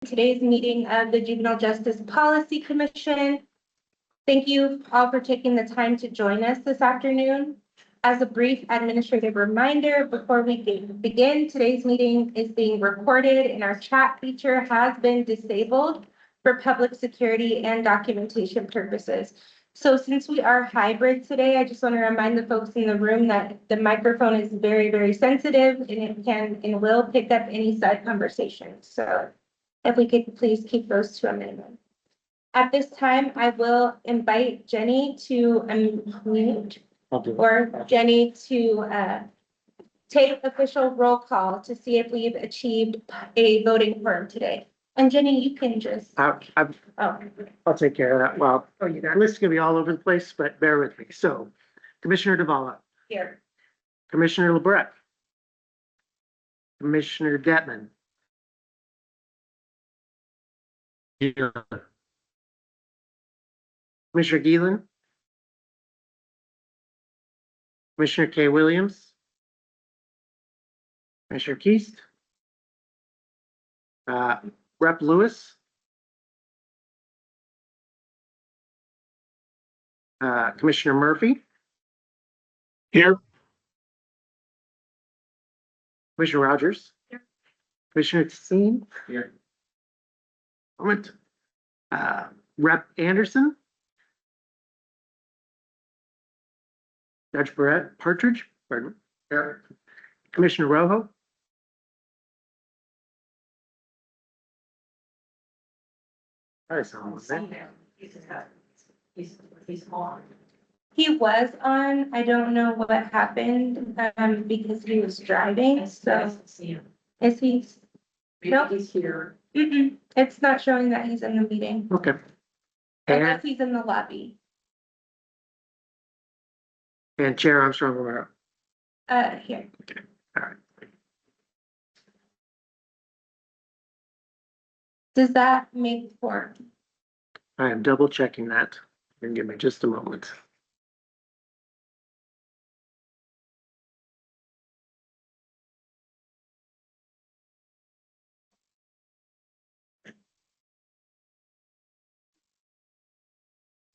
today's meeting of the Juvenile Justice Policy Commission. Thank you all for taking the time to join us this afternoon. As a brief administrative reminder, before we begin, today's meeting is being recorded and our chat feature has been disabled for public security and documentation purposes. So since we are hybrid today, I just want to remind the folks in the room that the microphone is very, very sensitive and it can and will pick up any side conversations. So if we could please keep those to a minimum. At this time, I will invite Jenny to unmute or Jenny to take official roll call to see if we've achieved a voting quorum today. And Jenny, you can just. I'll take care of that. Well, the list is gonna be all over the place, but bear with me. So Commissioner Davala, Here. Commissioner LeBrecq, Commissioner Detman. Here. Commissioner Geelan. Commissioner K. Williams. Commissioner Keast. Rep. Lewis. Commissioner Murphy. Here. Commissioner Rogers. Here. Commissioner Tseen. Here. Moment. Rep. Anderson. Judge Partridge. Pardon. Here. Commissioner Rojo. He's on. He was on. I don't know what happened because he was driving. So is he? Nope. He's here. It's not showing that he's in the meeting. Okay. Unless he's in the lobby. And Chair Armstrong Romero. Here. Okay. All right. Does that make for? I am double checking that. And give me just a moment.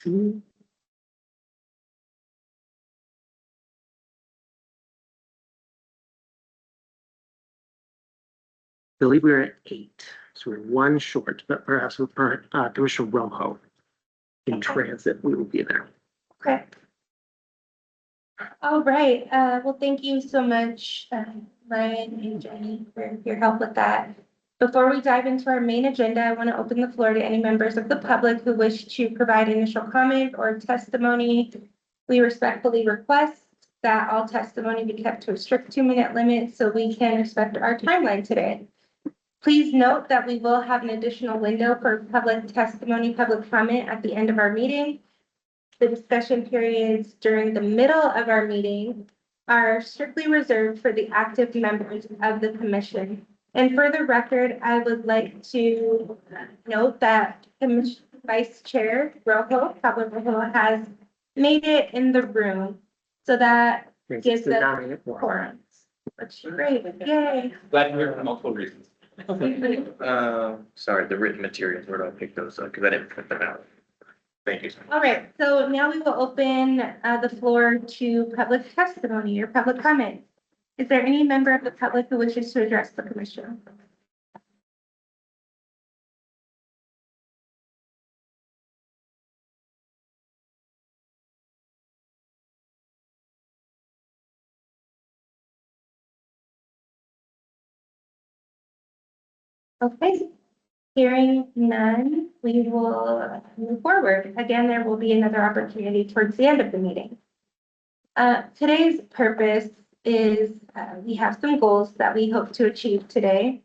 I believe we're at 8, so we're 1 short, but perhaps with Commissioner Rojo in transit, we will be there. Okay. All right. Well, thank you so much, Ryan and Jenny, for your help with that. Before we dive into our main agenda, I want to open the floor to any members of the public who wish to provide initial comment or testimony. We respectfully request that all testimony be kept to a strict 2-minute limit so we can respect our timeline today. Please note that we will have an additional window for public testimony, public comment at the end of our meeting. The discussion periods during the middle of our meeting are strictly reserved for the active members of the commission. And for the record, I would like to note that Vice Chair Pablo Rojo has made it in the room. So that gives us quorum. Which is great. Yay. Glad to hear for multiple reasons. Sorry, the written materials, where do I pick those up? Because I didn't print them out. Thank you. All right, so now we will open the floor to public testimony or public comment. Is there any member of the public who wishes to address the commission? Okay, hearing none, we will move forward. Again, there will be another opportunity towards the end of the meeting. Today's purpose is we have some goals that we hope to achieve today,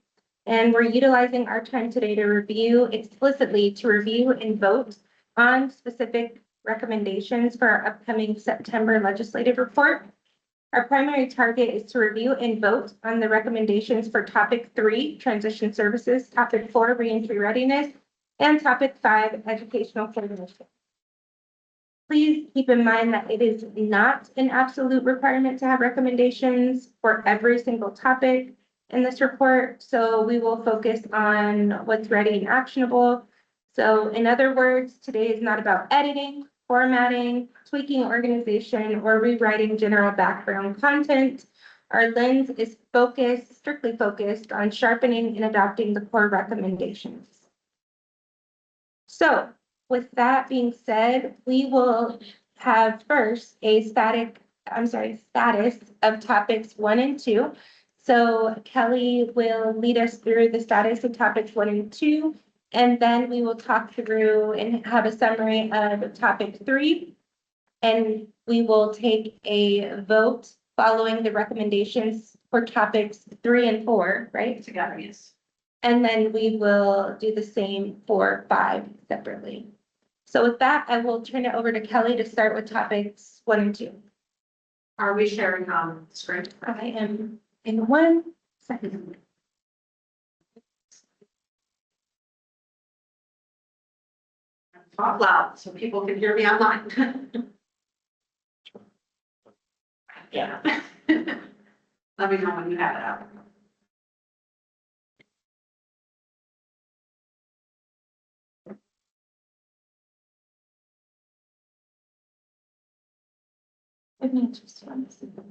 and we're utilizing our time today to review and vote on specific recommendations for our upcoming September legislative report. Our primary target is to review and vote on the recommendations for topic 3, transition services, topic 4, reentry readiness, and topic 5, educational coordination. Please keep in mind that it is not an absolute requirement to have recommendations for every single topic. in this report. So we will focus on what's ready and actionable. So in other words, today is not about editing, formatting, tweaking organization, or rewriting general background content. Our lens is strictly focused on sharpening and adopting the core recommendations. So with that being said, we will have first a status of topics 1 and 2. So Kelly will lead us through the status of topics 1 and 2, and then we will talk through and have a summary of topic 3. And we will take a vote following the recommendations for topics 3 and 4, right? Together, yes. And then we will do the same for 5 separately. So with that, I will turn it over to Kelly to start with topics 1 and 2. Are we sharing the screen? I am in 1 second. Talk loud so people can hear me online. Yeah. Let me know when you have it up. I mean, just one second.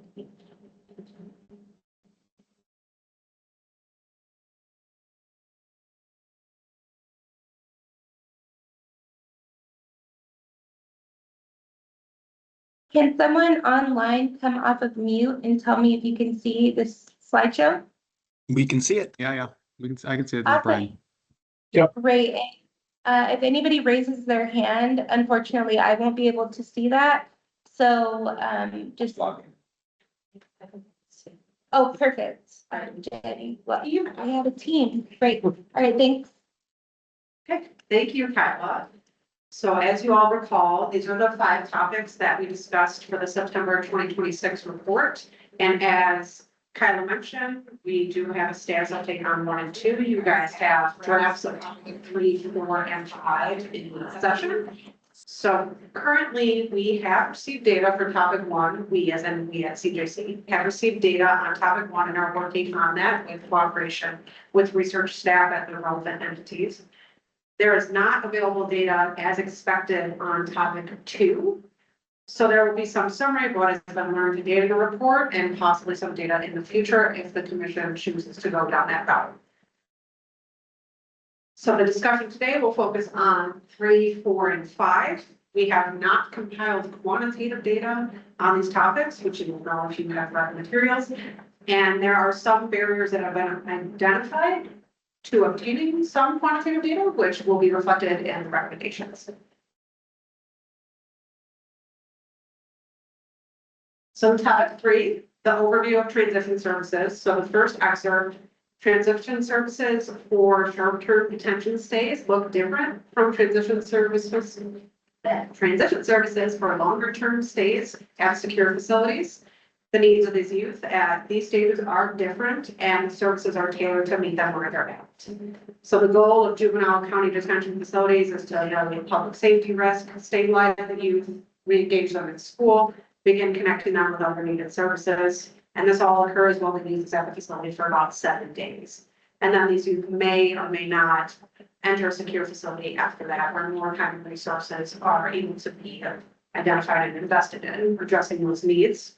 Can someone online come off of mute and tell me if you can see this slideshow? We can see it. Yeah. I can see it. This is Brian. Great. If anybody raises their hand, unfortunately, I won't be able to see that. So, just. Oh, perfect. Jenny, well, I have a team. Great. All right, thanks. Okay, thank you, Kyla. So as you all recall, these are the 5 topics that we discussed for the September 2026 report. And as Kyla mentioned, we do have a status update on 1 and 2. You guys have drafts of topic 3, 4, and 5 in the session. So currently we have received data for topic 1. We, as in we at CJC, have received data on topic 1 and are working on that with cooperation with research staff at the relevant entities. There is not available data as expected on topic 2. So there will be some summary of what has been learned to date in the report and possibly some data in the future if the commission chooses to go down that route. So the discussion today will focus on 3, 4, and 5. We have not compiled quantitative data on these topics, which you will know if you have read the materials. And there are some barriers that have been identified to obtaining some quantitative data, which will be reflected in the recommendations. So topic 3, the overview of transition services. So the first excerpt, transition services for short-term detention stays look different from transition services for longer-term stays at secure facilities. The needs of these youth at these stages are different and services are tailored to meet them where they're at. So the goal of juvenile county detention facilities is to evaluate public safety risk, stabilize the youth, re-engage them in school, begin connecting them with other needed services. And this all occurs while the youth is at the facility for about 7 days. And then these youth may or may not enter a secure facility after that, where more time and resources are able to be identified and invested in addressing those needs.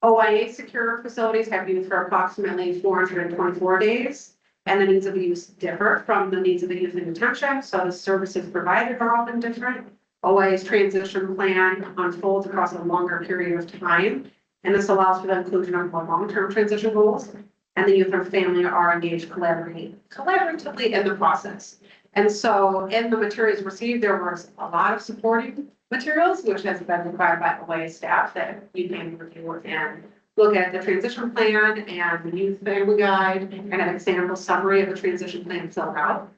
OIA secure facilities have youth for approximately 424 days, and the needs of the youth differ from the needs of the youth in detention, so the services provided are often different. OIA's transition plan unfolds across a longer period of time, and this allows for the inclusion of more long-term transition goals, and the youth and family are engaged collaboratively in the process. And so in the materials received, there was a lot of supporting materials, which has been provided by OIA staff that you can review and look at the transition plan and the youth family guide and an example summary of the transition plan filled out.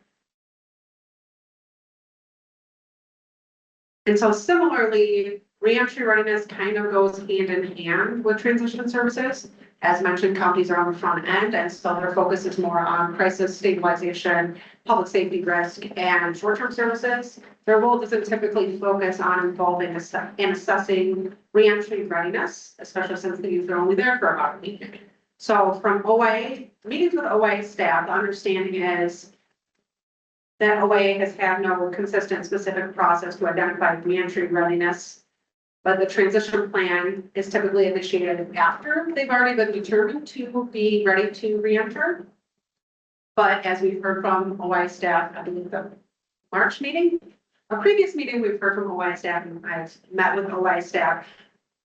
And so similarly, reentry readiness kind of goes hand in hand with transition services. As mentioned, counties are on the front end, and so their focus is more on crisis stabilization, public safety risk, and short-term services. Their role doesn't typically focus on involving in assessing reentry readiness, especially since the youth are only there for about a week. So from OA, meetings with OA staff, the understanding is that OA has had no consistent specific process to identify reentry readiness. But the transition plan is typically initiated after they've already been determined to be ready to reenter. But as we've heard from OI staff, I believe the March meeting, a previous meeting, we've heard from OI staff, and I've met with OI staff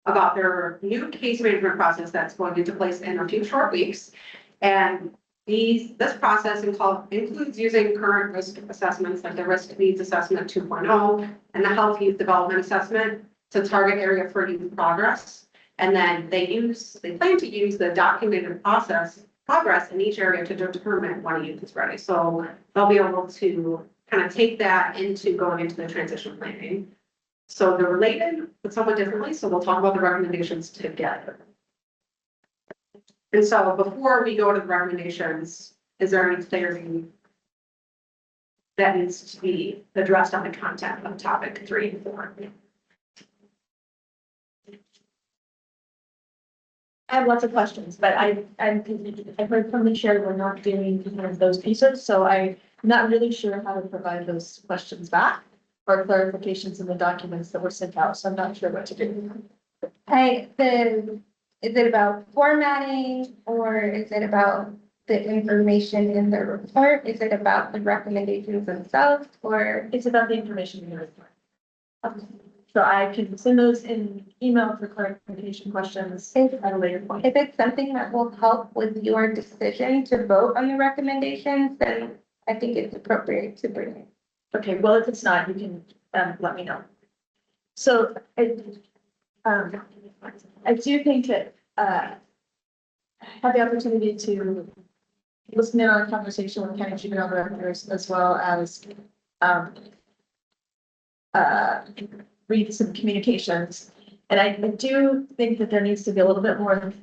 about their new case management process that's going into place in a few short weeks. And this process includes using current risk assessments like the risk needs assessment 2.0 and the health youth development assessment to target area for youth progress. And then they plan to use the documented progress in each area to determine when a youth is ready. So they'll be able to kind of take that into going into the transition planning. So they're related, but somewhat differently. So we'll talk about the recommendations together. And so before we go to the recommendations, is there any clarity that needs to be addressed on the content of topic 3 and 4? I have lots of questions, but I've heard from the chair, we're not doing one of those pieces, so I'm not really sure how to provide those questions back or clarifications in the documents that were sent out, so I'm not sure what to do. Is it about formatting or is it about the information in the report? Is it about the recommendations themselves or? It's about the information in the report. So I can send those in email for clarification questions at a later point. If it's something that will help with your decision to vote on the recommendations, then I think it's appropriate to bring it. Okay, well, if it's not, you can let me know. So I do think that have the opportunity to listen in on a conversation with county juvenile directors as well as read some communications. And I do think that there needs to be a little bit more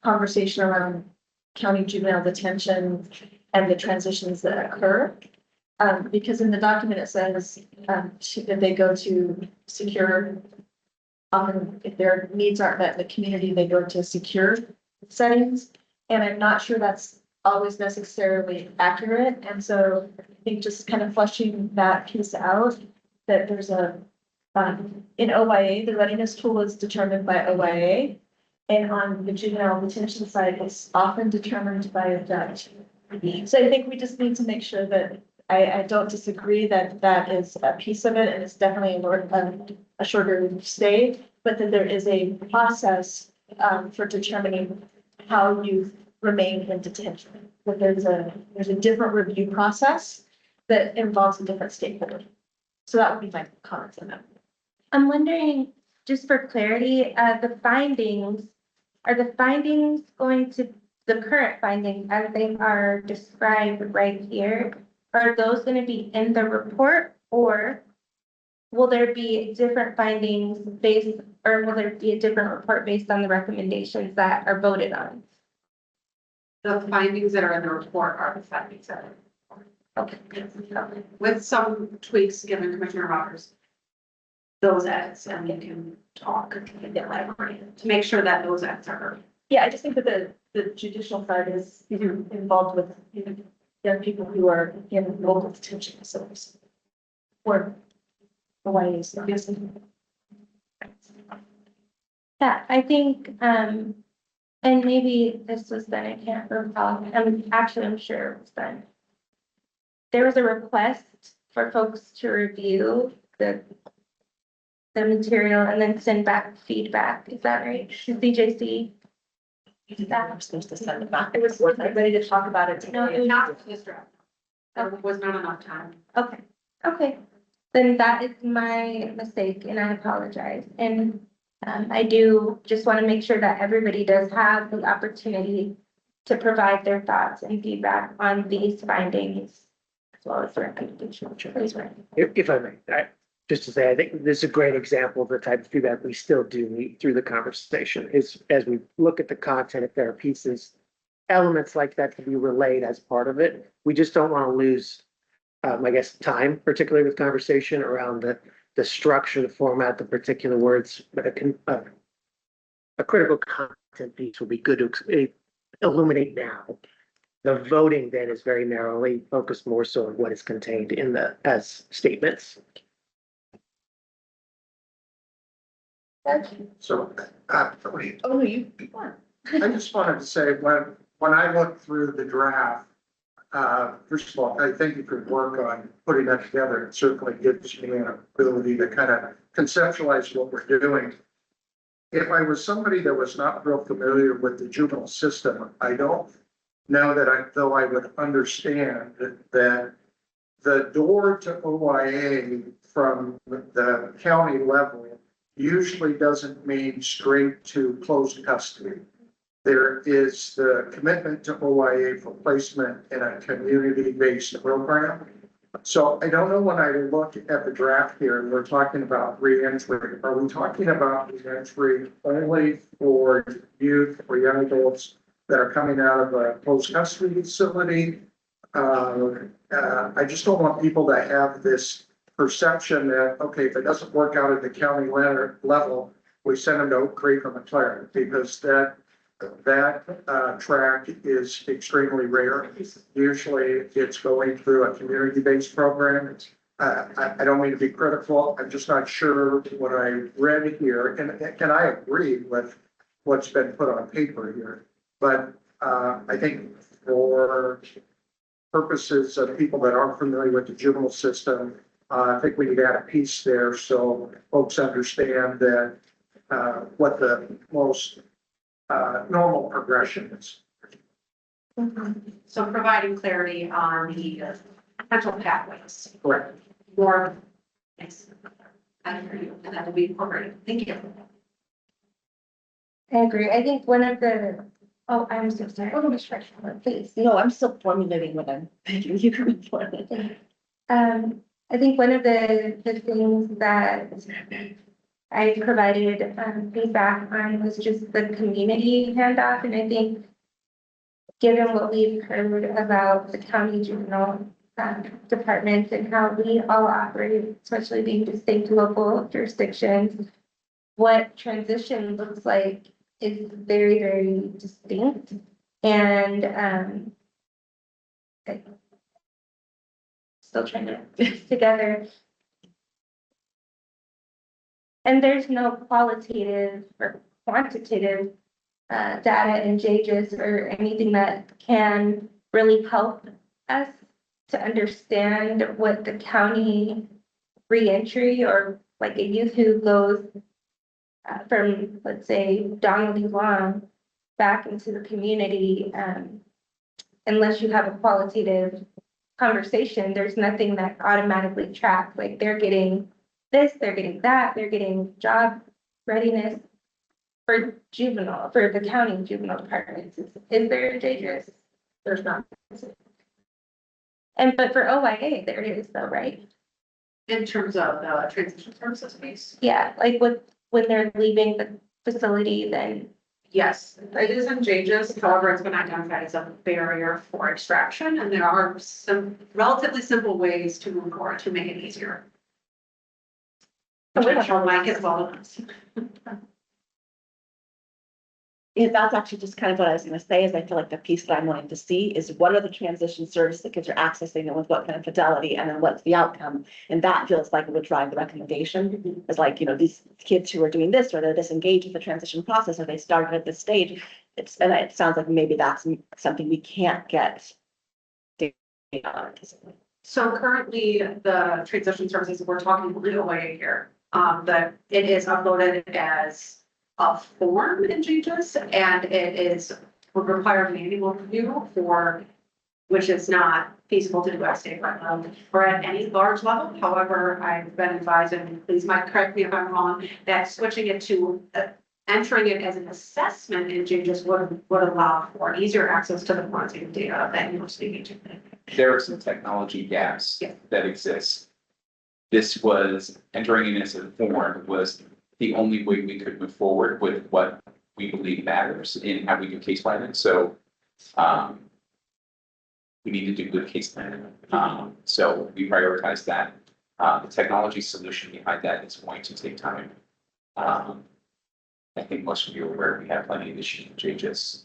conversation around county juvenile detention and the transitions that occur. Because in the document, it says that they go to secure, often if their needs aren't met in the community, they go to secure settings. And I'm not sure that's always necessarily accurate. And so I think just kind of fleshing that piece out, that there's in OYA, the readiness tool is determined by OYA. And on the juvenile detention side, it's often determined by a judge. So I think we just need to make sure that I don't disagree that that is a piece of it, and it's definitely a shorter stay, but that there is a process for determining how you remain in detention. That there's a different review process that involves a different stakeholder. So that would be my comments on that. I'm wondering, just for clarity, are the findings going to, the current findings as they are described right here, are those going to be in the report, or will there be different findings based, or will there be a different report based on the recommendations that are voted on? The findings that are in the report are the findings that are. Okay. With some tweaks given Commissioner Roberts those edits, and we can talk and get to make sure that those edits are heard. Yeah, I just think that the judicial side is involved with young people who are in local detention facilities. Or the ways. Yeah, I think, and maybe this was done, I can't recall, I'm sure it was done. There was a request for folks to review the material and then send back feedback, is that right? CJC? I'm supposed to send it back. It was ready to talk about it No, today. Not this draft. There was not enough time. Okay, then that is my mistake and I apologize. And I do just want to make sure that everybody does have the opportunity to provide their thoughts and feedback on these findings as well as the recommendations. Please, Ryan. If I may, just to say, I think this is a great example of the type of feedback we still do need through the conversation is as we look at the content, if there are pieces, elements like that to be relayed as part of it. We just don't want to lose, I guess, time, particularly with conversation around the structure, the format, the particular words, but a critical content piece will be good to illuminate now. The voting then is very narrowly focused more so on what is contained in the, as statements. So, Tony, Oh, no, you. I just wanted to say, when I looked through the draft, first of all, I thank you for your work on putting that together. It certainly gives me an ability to kind of conceptualize what we're doing. If I was somebody that was not real familiar with the juvenile system, I don't know that though I would understand that the door to OIA from the county level usually doesn't mean straight to closed custody. There is the commitment to OIA for placement in a community-based program. So I don't know, when I look at the draft here, and we're talking about reentry, are we talking about reentry only for youth or young adults that are coming out of a closed custody facility? I just don't want people to have this perception that, okay, if it doesn't work out at the county level, we send them to Oak Creek or McLaren, because that track is extremely rare. Usually it's going through a community-based program. I don't mean to be critical. I'm just not sure what I read here, and I agree with what's been put on paper here. But I think for purposes of people that aren't familiar with the juvenile system, I think we need to add a piece there so folks understand that what the most normal progression is. So providing clarity on the potential pathways. Correct. More. Yes. I hear you, and that will be incorporated. Thank you. I agree. I think one of the, oh, I'm so sorry. Oh, Ms. Schreck, please. No, I'm still formulating what I'm begging you for. I think one of the things that I provided feedback on was just the community handoff, and I think given what we've heard about the county juvenile departments and how we all operate, especially being distinct local jurisdictions, what transition looks like is very, very distinct. And still trying to piece together. And there's no qualitative or quantitative data in JJPC or anything that can really help us to understand what the county reentry, or like a youth who goes from, let's say, Donnelly Long back into the community, unless you have a qualitative conversation, there's nothing that automatically tracks. Like, they're getting this, they're getting that, they're getting job readiness for juvenile, for the county juvenile departments. Is there a JJPC? There's not. But for OIA, there is though, right? In terms of the transition services piece. Yeah, like when they're leaving the facility, then. Yes, it is in JJPC. However, it's been identified as a barrier for extraction, and there are some relatively simple ways to move forward to make it easier. Which I'm sure Mike as well as. Yeah, that's actually just kind of what I was gonna say, is I feel like the piece that I'm wanting to see is what are the transition services that kids are accessing and with what kind of fidelity, and then what's the outcome? And that feels like it would drive the recommendation, is like, these kids who are doing this, or they're disengaged with the transition process, or they started at this stage. And it sounds like maybe that's something we can't get data on. So currently, the transition services, we're talking blue away here, that it is uploaded as a form in JJPC, and it would require an annual review which is not feasible to do at state level or at any large level. However, I've been advised, and please Mike, correct me if I'm wrong, that switching it to entering it as an assessment in JJPC would allow for easier access to the quantitative data that you were speaking to. There are some technology gaps Yeah. that exist. This was entering in as a form was the only way we could move forward with what we believe matters in how we do case planning. So we need to do good case planning. So we prioritize that. The technology solution behind that is going to take time. I think most of you are aware we have plenty of issues with JJPC.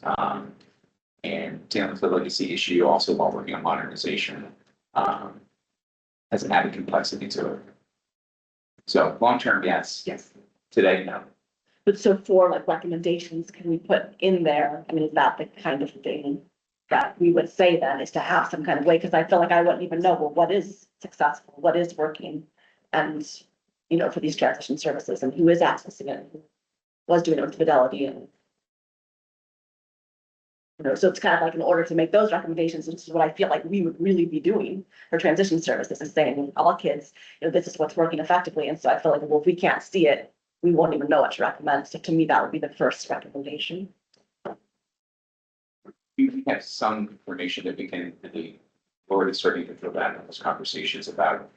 and dealing with the legacy issue, also while working on modernization, has an added complexity to it. So long-term, yes. Yes. Today, no. But so for like recommendations, can we put in there, I mean, is that the kind of thing that we would say then is to have some kind of way? Because I feel like I wouldn't even know, well, what is successful, what is working? And, you know, for these transition services and who is accessing it, who was doing it with Fidelity and. You know, so it's kind of like in order to make those recommendations, this is what I feel like we would really be doing for transition services is saying all kids, you know, this is what's working effectively. And so I feel like, well, if we can't see it, we won't even know what to recommend. So to me, that would be the first recommendation. We have some information that we can, the board is starting to throw back in those conversations about,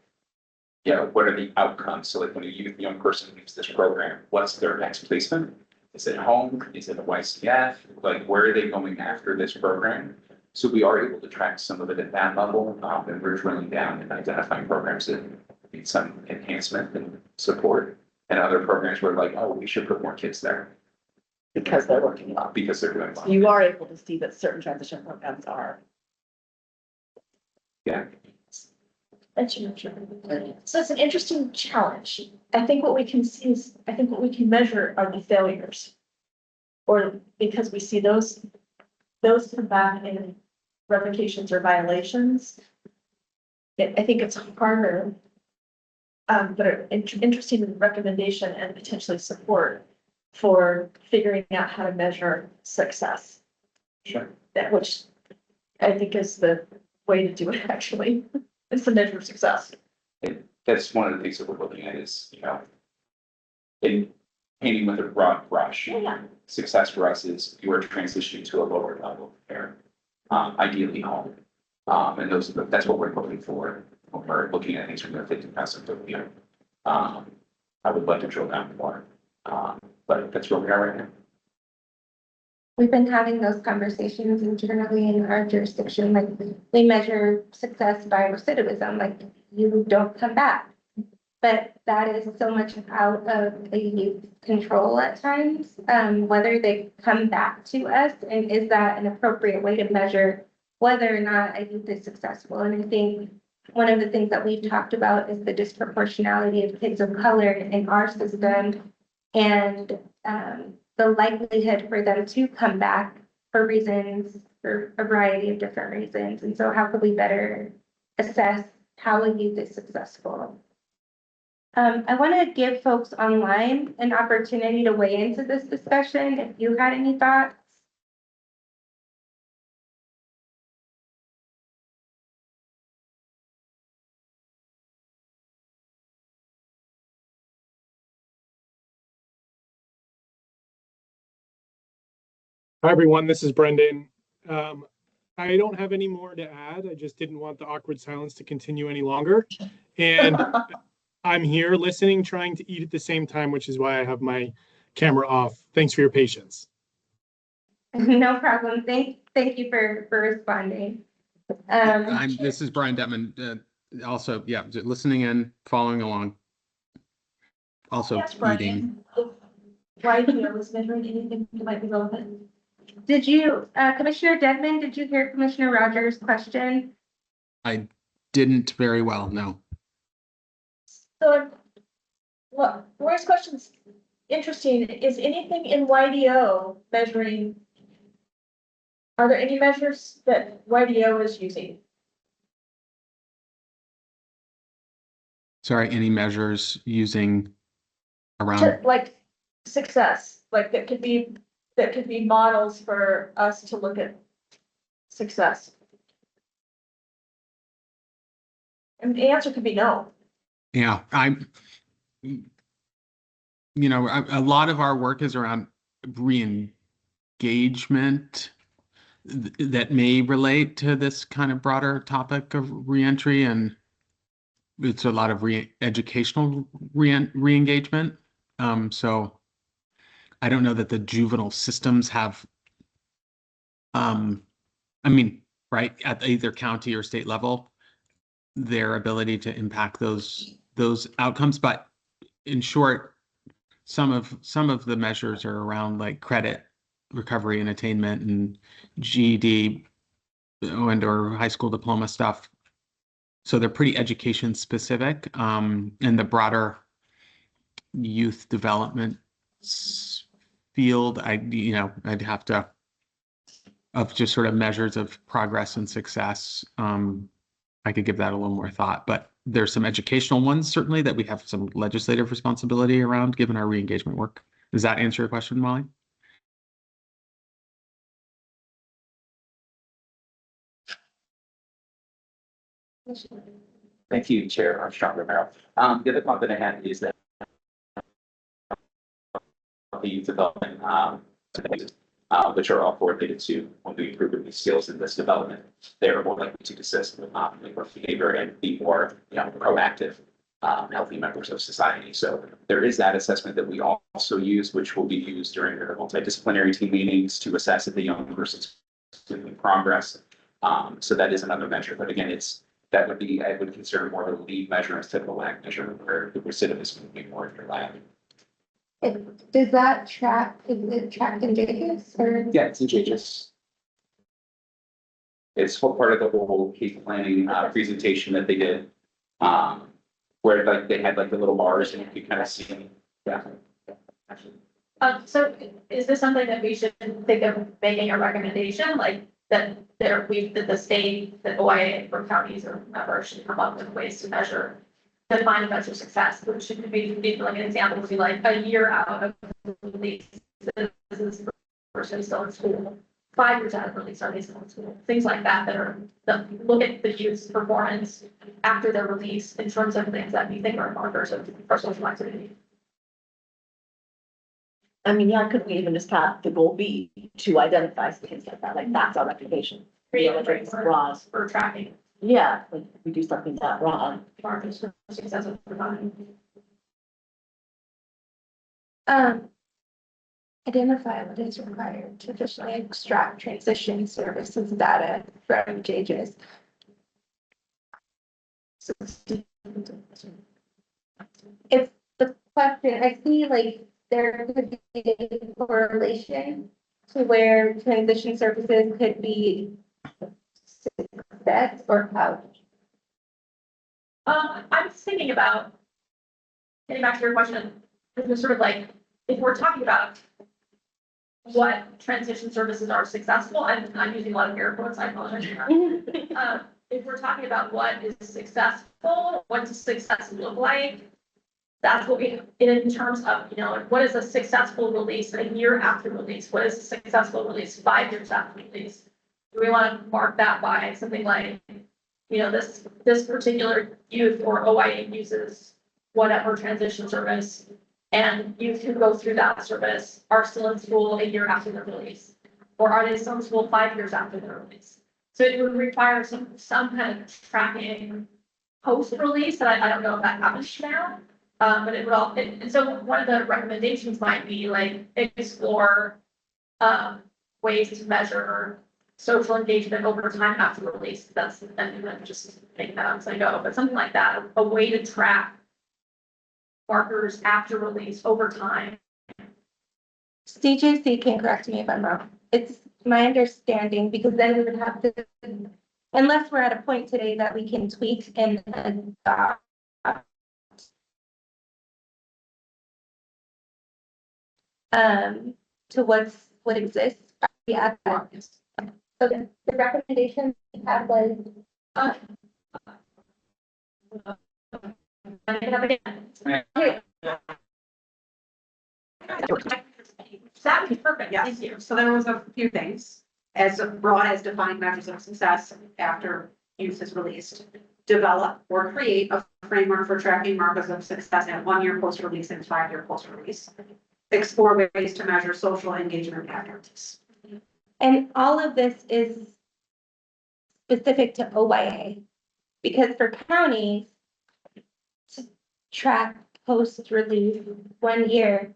you know, what are the outcomes? So like when a young person leaves this program, what's their next placement? Is it home? Is it a YCF? Like, where are they going after this program? So we are able to track some of it at that level, and we're drilling down and identifying programs that need some enhancement and support. And other programs where like, oh, we should put more kids there Because they're working well. because they're doing well. You are able to see that certain transition programs are. Yeah. That's true. So it's an interesting challenge. I think what we can see is, I think what we can measure are the failures. Or because we see those come back in revocations or violations. I think it's harder. But an interesting recommendation and potentially support for figuring out how to measure success. Sure. That which I think is the way to do it, actually. It's the measure of success. That's one of the things that we're looking at is, you know, in painting with a broad brush. Yeah. Success for us is you are transitioning to a lower level of care, ideally home. And that's what we're looking for when we're looking at things from the 50,000 foot view. I would like to drill down more, but that's where we are right now. We've been having those conversations internally in our jurisdiction, like we measure success by recidivism, like you don't come back. But that is so much out of a youth control at times, whether they come back to us and is that an appropriate way to measure whether or not a youth is successful. And I think one of the things that we've talked about is the disproportionality of kids of color in our system and the likelihood for them to come back for reasons, for a variety of different reasons. And so how could we better assess how a youth is successful? I want to give folks online an opportunity to weigh into this discussion. If you had any thoughts. Hi, everyone. This is Brendan. I don't have any more to add. I just didn't want the awkward silence to continue any longer. And I'm here listening, trying to eat at the same time, which is why I have my camera off. Thanks for your patience. No problem. Thank you for responding. This is Brian Detman. Also, yeah, listening in, following along. Also Yes, eating. Brian. Why do you was measuring anything that might be relevant? Did you, Commissioner Dedman, did you hear Commissioner Rogers' question? I didn't very well, no. So, well, Roy's question's interesting. Is anything in YDO measuring? Are there any measures that YDO is using? Sorry, any measures using around? Like success, like that could be models for us to look at success. And the answer could be no. Yeah, a lot of our work is around re-engagement that may relate to this kind of broader topic of reentry, and it's a lot of educational re-engagement. So I don't know that the juvenile systems have, right, at either county or state level, their ability to impact those outcomes. But in short, some of the measures are around like credit recovery and attainment and GED and or high school diploma stuff. So they're pretty education specific. And the broader youth development field, I'd have to, of just sort of measures of progress and success. I could give that a little more thought, but there's some educational ones certainly that we have some legislative responsibility around given our re-engagement work. Does that answer your question, Molly? Thank you, Chair Armstrong Romero. The other comment that I had is that the youth development, which are all correlated to when we improve these skills in this development, they're more likely to desist with behavior and be more, proactive, healthy members of society. So there is that assessment that we also use, which will be used during our multidisciplinary team meetings to assess if the young person's making progress. So that is another measure, but again, I would consider more of a lead measure instead of a lag measure where the recidivism would be more of your lag. Does that track, is it tracked in JJPC or? Yeah, it's in JJPC. It's whole part of the whole case planning presentation that they did. Where like they had like the little bars and you could kind of see, yeah. So is this something that we should think of making a recommendation, like that the state, that OIA for counties or members should come up with ways to define a measure of success, which should be like an example would be like a year out of release. This is the person still in school, 5 years out of release, are they still in school? Things like that look at the youth's performance after their release in terms of things that we think are markers of social activity. I mean, yeah, could we even just have the goal be to identify things like that? Like that's our recommendation. Create Like, it's framework broad. for tracking Yeah, like if we do something that broad. markers of success over time. Identify what is required to officially extract transition services data from JJPC. It's the question, I see like there could be a correlation to where transition services could be success or how. I'm thinking about getting back to your question, it's sort of like, if we're talking about what transition services are successful, and I'm using a lot of air quotes, I apologize. If we're talking about what is successful, what does success look like? That's what we, in terms of, what is a successful release a year after release? What is a successful release 5 years after release? Do we want to mark that by something like, this particular youth or OIA uses whatever transition service, and youth who go through that service are still in school a year after their release? Or are they still in school 5 years after their release? So it would require some kind of tracking post-release, that I don't know if that happens now. But it would and so one of the recommendations might be like explore ways to measure social engagement over time after release. That's, and I'm just making that up as I go, but something like that, a way to track markers after release over time. CJC can correct me if I'm wrong. It's my understanding, because then we would have to, unless we're at a point today that we can tweak and adopt to what exists. Yeah. So the recommendation we had was That would be perfect. Yes. Thank you. So there was a few things, as broad as defining measures of success after youth is released. Develop or create a framework for tracking markers of success at 1 year post-release and 5 year post-release. Explore ways to measure social engagement patterns. And all of this is specific to OYA, because for counties to track post-release 1 year,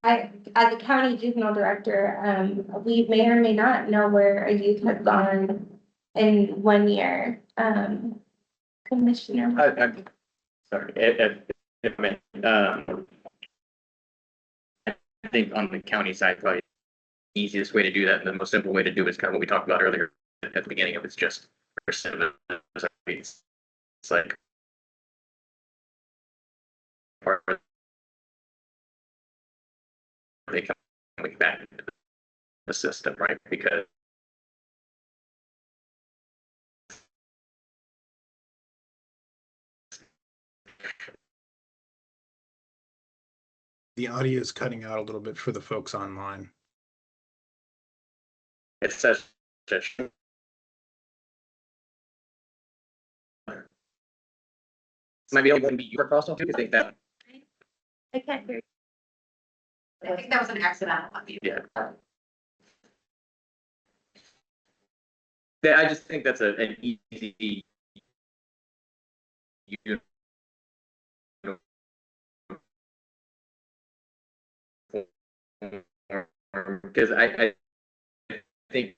I, as a county juvenile director, we may or may not know where a youth has gone in 1 year. Commissioner. I'm sorry, if I may, think on the county side, probably the easiest way to do that and the most simple way to do it is kind of what we talked about earlier at the beginning of it's just it's like part of they coming back into the system, right? Because The audio is cutting out a little bit for the folks online. it's such a might be able to be your also too. I think that I can't hear you. I think that was an accidental unmute. yeah. Yeah, I just think that's an easy because I think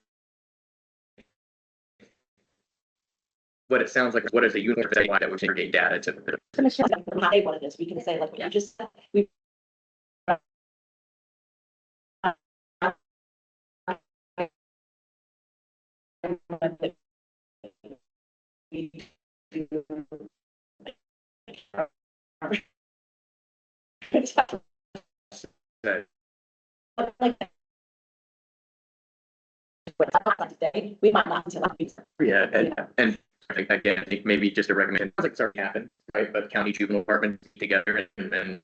what it sounds like, what is a uniform that would segregate data to Say what it is, we can say like what you just said, we. We might not until that. yeah, and again, I think maybe just a recommendation, like it's already happened, right? But county juvenile department together and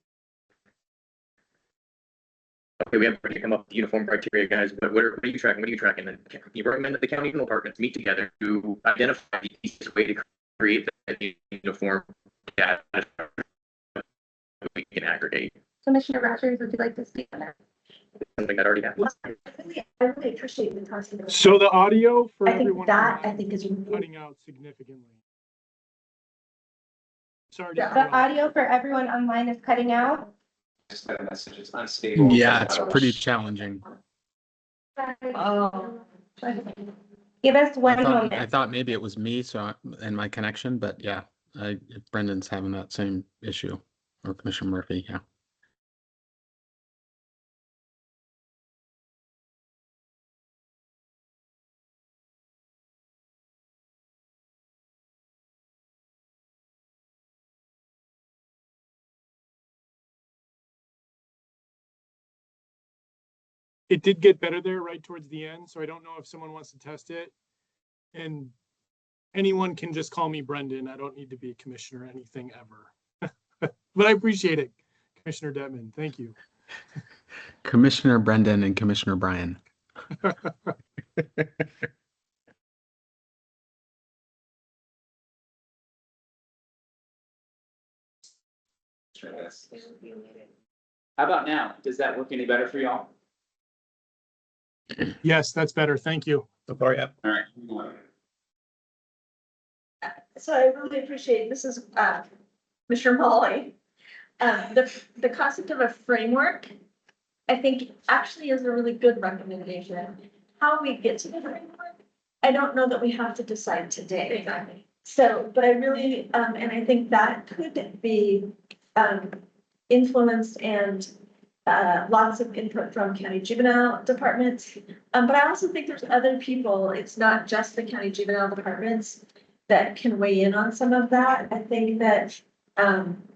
okay, we have to come up with uniform criteria, guys. What are you tracking? What are you tracking? And you recommend that the county juvenile departments meet together to identify the easiest way to create that uniform data we can aggregate. Commissioner Rogers, would you like to speak on that? Something that already happens. I really appreciate the talking. So the audio for I think everyone that, I online think is. is cutting out significantly. Sorry. The audio for everyone online is cutting out. Just that message is unstable. Yeah, it's pretty challenging. Oh. Give us I one thought, moment. maybe it was me, and my connection, but yeah, Brendan's having that same issue, or Commissioner Murphy, yeah. It did get better there right towards the end, so I don't know if someone wants to test it. And anyone can just call me Brendan. I don't need to be a commissioner or anything ever. But I appreciate it, Commissioner Dedman. Thank you. Commissioner Brendan and Commissioner Brian. How about now? Does that work any better for y'all? Yes, that's better. Thank you. So far, yeah. All right. So I really appreciate, this is, Mr. Molly. The concept of a framework, I think actually is a really good recommendation. How we get to the framework, I don't know that we have to decide today. Exactly. So, but I really, and I think that could be, influenced and lots of input from county juvenile departments. But I also think there's other people, it's not just the county juvenile departments that can weigh in on some of that. I think that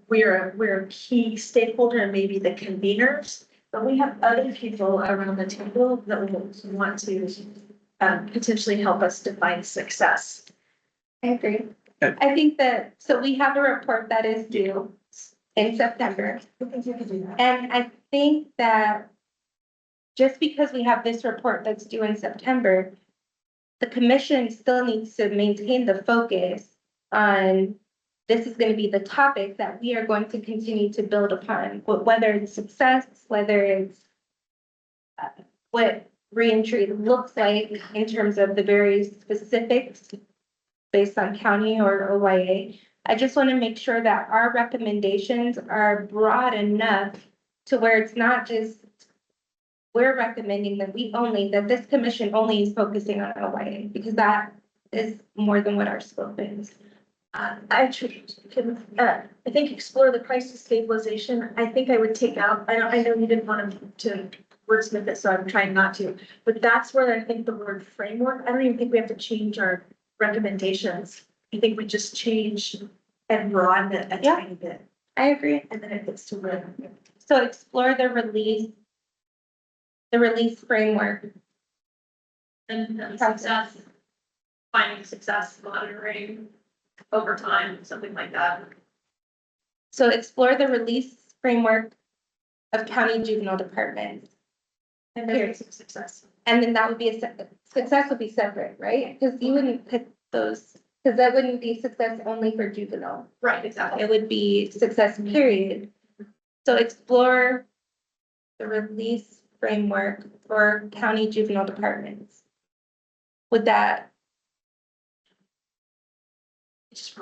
we're a key stakeholder and maybe the conveners, but we have other people around the table that will want to potentially help us define success. I agree. I think that, so we have a report that is due in September. I think you could do that. And I think that just because we have this report that's due in September, the commission still needs to maintain the focus on this is going to be the topic that we are going to continue to build upon, whether it's success, whether it's what reentry looks like in terms of the very specifics based on county or OYA. I just want to make sure that our recommendations are broad enough to where it's not just we're recommending that that this commission only is focusing on OYA because that is more than what our scope is. I think explore the crisis stabilization. I think I would take out, I know you didn't want to wordsmith it, so I'm trying not to. But that's where I think the word framework, I don't even think we have to change our recommendations. I think we just change and broaden it a Yeah. tiny bit. I agree. And then it gets to where. So explore the release framework. And success, finding success, monitoring over time, something like that. So explore the release framework of county juvenile departments. And then some success. And then that would be success would be separate, right? Because you wouldn't pick those, because that wouldn't be success only for juvenile. Right, exactly. It would be success period. So explore the release framework for county juvenile departments. Would that,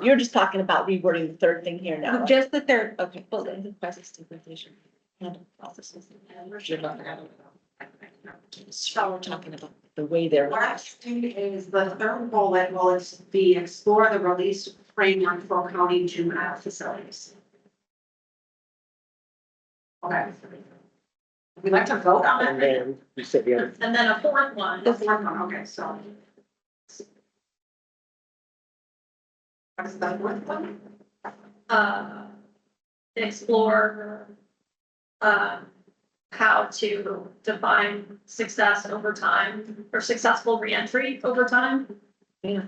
You're just talking about rewording the third thing here now. just the third Okay. bullet? Crisis stabilization. Handle processes. So We're talking about the way they're. what I think is the third bullet will be explore the release framework for county juvenile facilities. Okay. We'd like to vote on And it. then you said the other, And then a fourth one, The fourth one, okay, so. What's the fourth one? explore, how to define success over time or successful reentry over time. Yeah.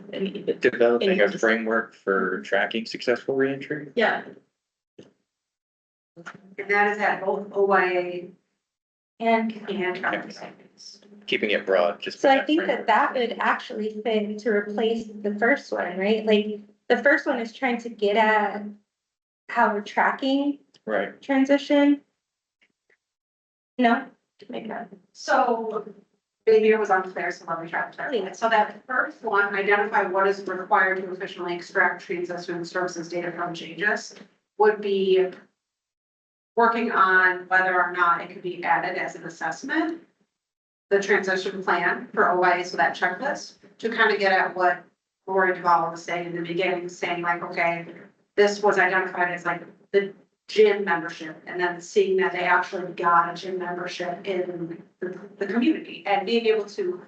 Developing a framework for tracking successful reentry. Yeah, And that is at both OYA And and county sites. Keeping it broad, just. so I think that would actually fit to replace the first one, right? Like, the first one is trying to get at how we're tracking Right. transition. No? Maybe not. So maybe it was unclear, so let me try to clarify it. So that first one, identify what is required to efficiently extract transition services data from changes, would be working on whether or not it could be added as an assessment, the transition plan for OYA, so that checklist, to kind of get at what Lori Duvall was saying in the beginning, saying like, okay, this was identified as like the gym membership, and then seeing that they actually got a gym membership in the community, and being able to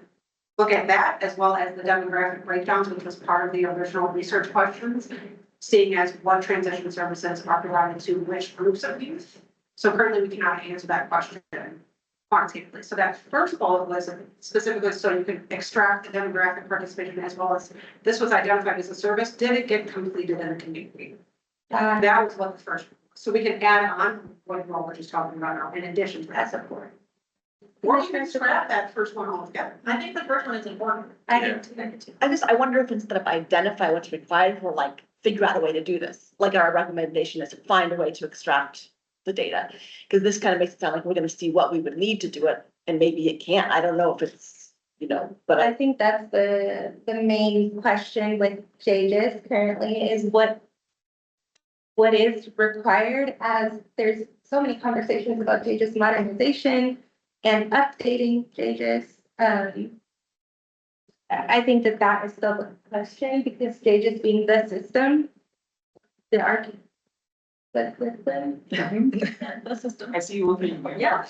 look at that as well as the demographic breakdowns, which was part of the original research questions, seeing as what transition services are provided to which groups of youth. So currently we cannot answer that question quantitatively. So that first bullet was specifically so you could extract the demographic participation as well as this was identified as a service. Did it get completed in the community? That was what the first, so we can add on what we're just talking about now in addition to that support. Or you can scrap that first one altogether. I think the first one is important. I do. I wonder if instead of identify what's required, we're like, figure out a way to do this. Like our recommendation is to find a way to extract the data. Because this kind of makes it sound like we're gonna see what we would need to do it, and maybe it can't. I don't know if it's, but I think that's the main question with JJ's currently is what is required, as there's so many conversations about JJ's modernization and updating JJ's. I think that is still the question because JJ's being the system, the system. the system. I see you looking. Yeah.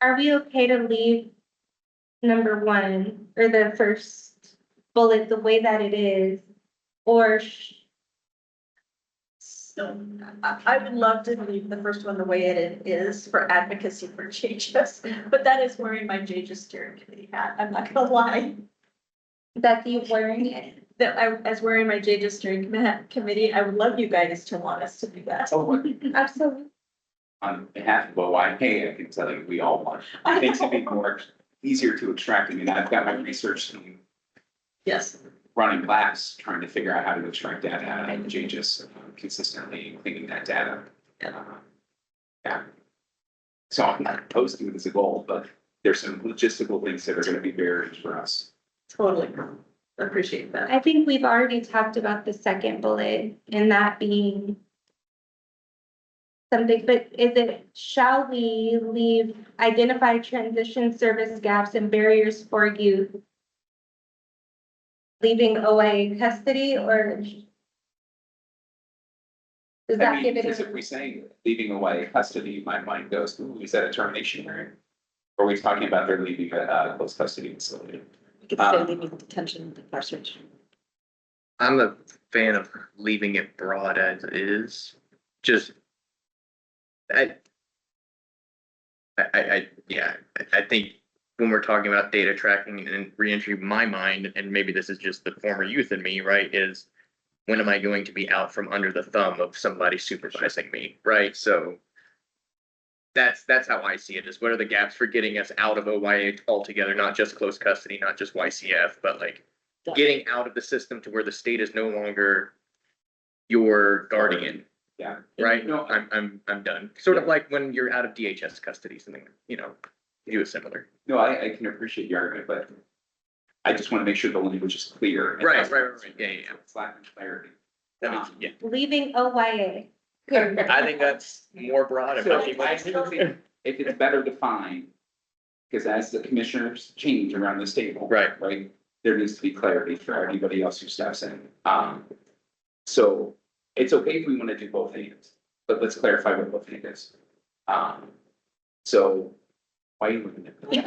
Are we okay to leave number one or the first bullet the way that it is? Or So I would love to leave the first one the way it is for advocacy for changes, but that is wearing my JJ's steering committee hat. I'm not gonna lie. that you wearing it? That as wearing my JJ's steering committee, I would love you guys to want us to do that. Absolutely. On behalf of OYK, I can tell you, we all want, it makes it be more easier to extract. I mean, I've got my research team Yes. running labs, trying to figure out how to extract data out of the changes consistently, cleaning that data. Yeah. So I'm not opposed to it as a goal, but there's some logistical things that are gonna be barriers for us. Totally. Appreciate that. I think we've already talked about the second bullet and that being something, but is it, shall we leave identify transition service gaps and barriers for youth leaving OIA custody, or does I that mean, give because it? if we say leaving away custody, my mind goes, ooh, is that a termination hearing? Or are we talking about they're leaving a close custody facility? We could say leaving detention, incarceration. I'm a fan of leaving it broad as is, just. I think when we're talking about data tracking and reentry, my mind, and maybe this is just the former youth in me, right, is when am I going to be out from under the thumb of somebody supervising me, right? So that's how I see it, is what are the gaps for getting us out of OYA altogether, not just close custody, not just YCF, but like getting out of the system to where the state is no longer your guardian. Yeah. Right? No, I'm done. Sort of like when you're out of DHS custody, something, you know, do a similar. no, I can appreciate your argument, but I just want to make sure the language is clear. Right. Yeah. It's lacking clarity. That makes, yeah. Leaving OYA. I think that's more broad. So I think if it's better defined, because as the commissioners change around this table. Right. Right, there needs to be clarity for anybody else who steps in. So it's okay if we want to do both hands, but let's clarify what both hand is. So why are you looking at me?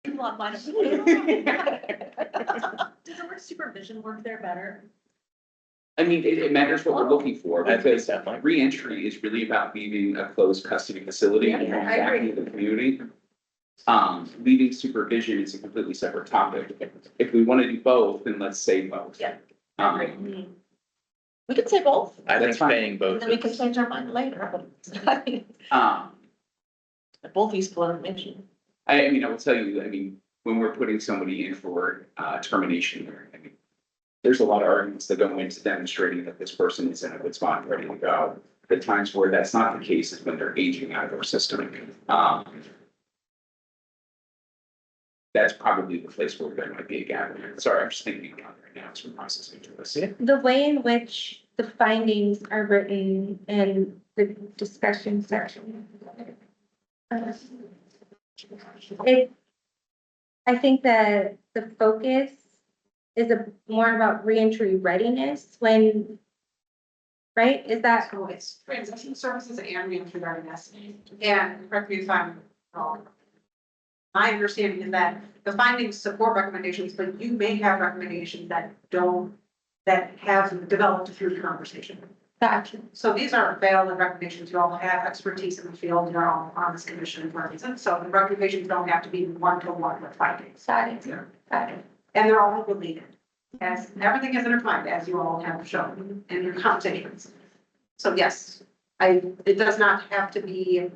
You want mine? Does the word supervision work there better? I mean, it matters what we're looking for, I think because definitely. reentry is really about leaving a closed custody facility and Yeah, going I back agree. into the community. Leaving supervision is a completely separate topic. If we want to do both, then let's say both. Yeah. Um, We could say both, I think That's fine. saying and both. then we can change our mind later. um, Both useful information. I mean, I will tell you, I mean, when we're putting somebody in for termination, I mean, there's a lot of arguments that go into demonstrating that this person is in a good spot, ready to go. The times where that's not the case is when they're aging out of our system. That's probably the place where there might be a gap. Sorry, I'm just thinking about it right now as we're processing through this. The way in which the findings are written in the discussion section. I think that the focus is more about reentry readiness when, right, is that? So it's transition services and reentry readiness. And correct me if I'm wrong. My understanding is that the findings support recommendations, but you may have recommendations that don't, that have developed through conversation. Gotcha. So these are valid recommendations. You all have expertise in the field. You're all on this commission for a reason. So the recommendations don't have to be one-to-one with findings. Got it. Yeah. Got it. And they're all related. As everything is intertwined, as you all have shown in your conversations. So yes, it does not have to be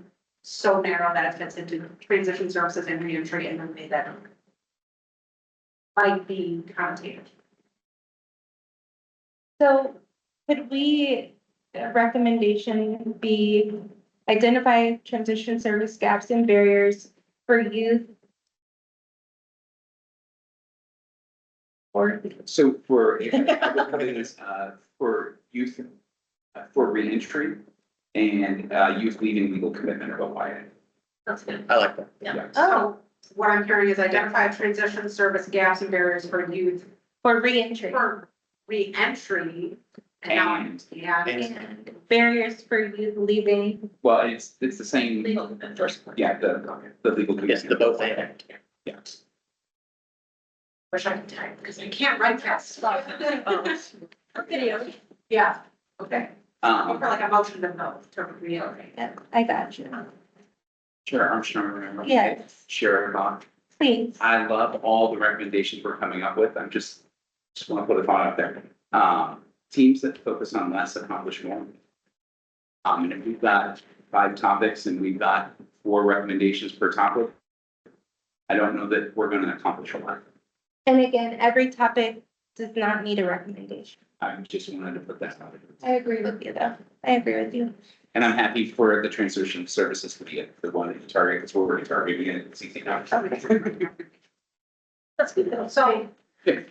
so narrow that it fits into transition services and reentry and then made that might be connotated. So could we, a recommendation be identify transition service gaps and barriers for youth? Or, So for, for youth, for reentry and youth leaving legal commitment of OYA. That's good. I like that. Yeah. So what I'm hearing is identify transition service gaps and barriers for youth for reentry for reentry. And and barriers for youth leaving. Well, it's the same, Legal commitment first. yeah, the legal. Yes, the both and. Yeah. wish I could type because I can't write fast. Video. Yeah, okay. Um, For like a motion to vote to reiterate. Yeah, I got you. Chair Armstrong. Yes, Chair Bach, please. I love all the recommendations we're coming up with. I'm just want to put a thought out there. Teams that focus on less accomplish more. And if we've got 5 topics and we've got 4 recommendations per topic, I don't know that we're going to accomplish a lot. And again, every topic does not need a recommendation. I just wanted to put that out there. I agree with you though. I agree with you. And I'm happy for the transition services to be the one that you target, because we're already targeting it. It's easy now. That's good though. So, Yeah.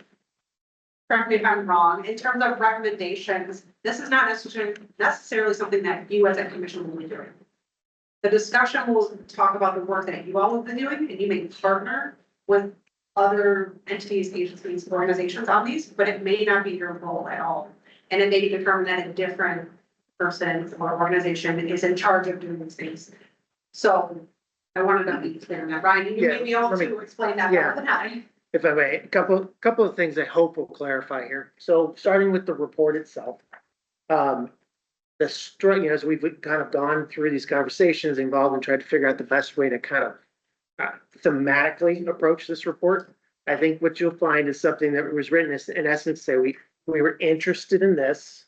correct me if I'm wrong, in terms of recommendations, this is not necessarily something that you as a commission will be doing. The discussion will talk about the work that you all have been doing, and you may partner with other entities, agencies, organizations on these, but it may not be your role at all. And it may be determined that a different person or organization is in charge of doing these things. So I wanted to be clear on that. Ryan, you may be able to explain that better than I. If I may, a couple of things I hope will clarify here. So starting with the report itself. As we've kind of gone through these conversations involved and tried to figure out the best way to kind of thematically approach this report. I think what you'll find is something that was written is, in essence, say we were interested in this.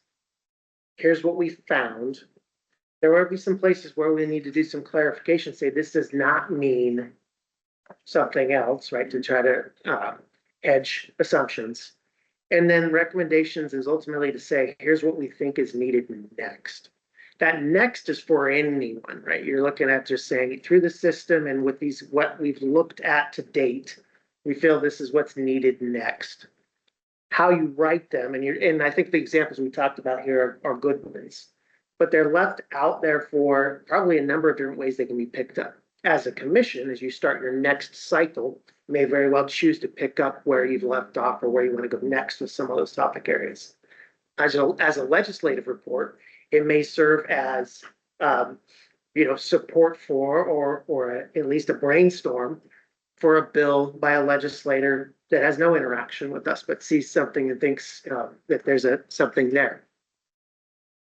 Here's what we found. There will be some places where we need to do some clarification, say this does not mean something else, right? To try to hedge assumptions. And then recommendations is ultimately to say, here's what we think is needed next. That next is for anyone, right? You're looking at just saying through the system and with these, what we've looked at to date, we feel this is what's needed next. How you write them, and I think the examples we talked about here are good ones, but they're left out there for probably a number of different ways they can be picked up. As a commission, as you start your next cycle, you may very well choose to pick up where you've left off or where you want to go next with some of those topic areas. As a legislative report, it may serve as support for or at least a brainstorm for a bill by a legislator that has no interaction with us, but sees something and thinks that there's something there.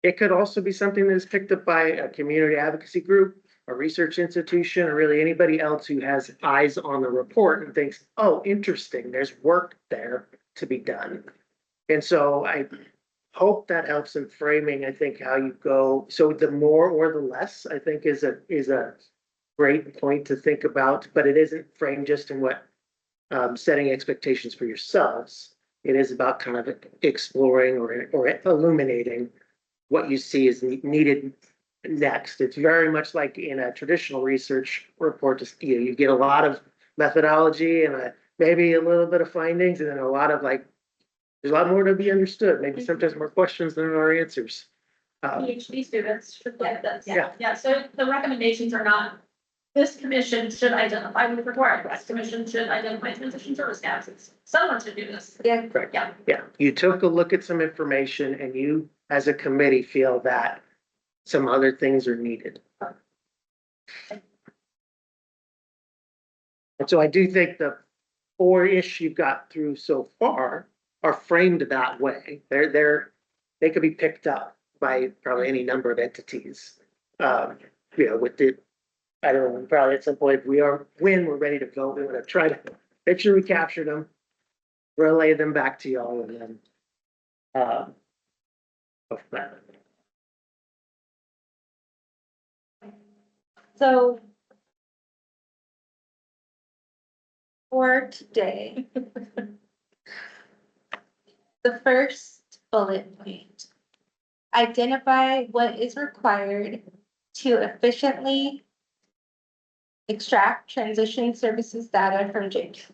It could also be something that is picked up by a community advocacy group, a research institution, or really anybody else who has eyes on the report and thinks, oh, interesting, there's work there to be done. And so I hope that helps in framing, I think, how you go. So the more or the less, I think, is a great point to think about, but it isn't framed just in what setting expectations for yourselves. It is about kind of exploring or illuminating what you see is needed next. It's very much like in a traditional research report, you get a lot of methodology and maybe a little bit of findings, and then a lot of there's a lot more to be understood, maybe sometimes more questions than there are answers. PhD students should get this. Yeah. Yeah, so the recommendations are not, this commission should identify with requirements, this commission should identify transition service gaps. Someone should do this. Yeah. Correct. Yeah. Yeah, you took a look at some information and you, as a committee, feel that some other things are needed. And so I do think the 4-ish you've got through so far are framed that way. They could be picked up by probably any number of entities. With the, I don't know, probably at some point when we're ready to go, we're gonna try to make sure we capture them, relay them back to y'all, and then go from there. So for today, the first bullet point, identify what is required to efficiently extract transition services data from JJPC.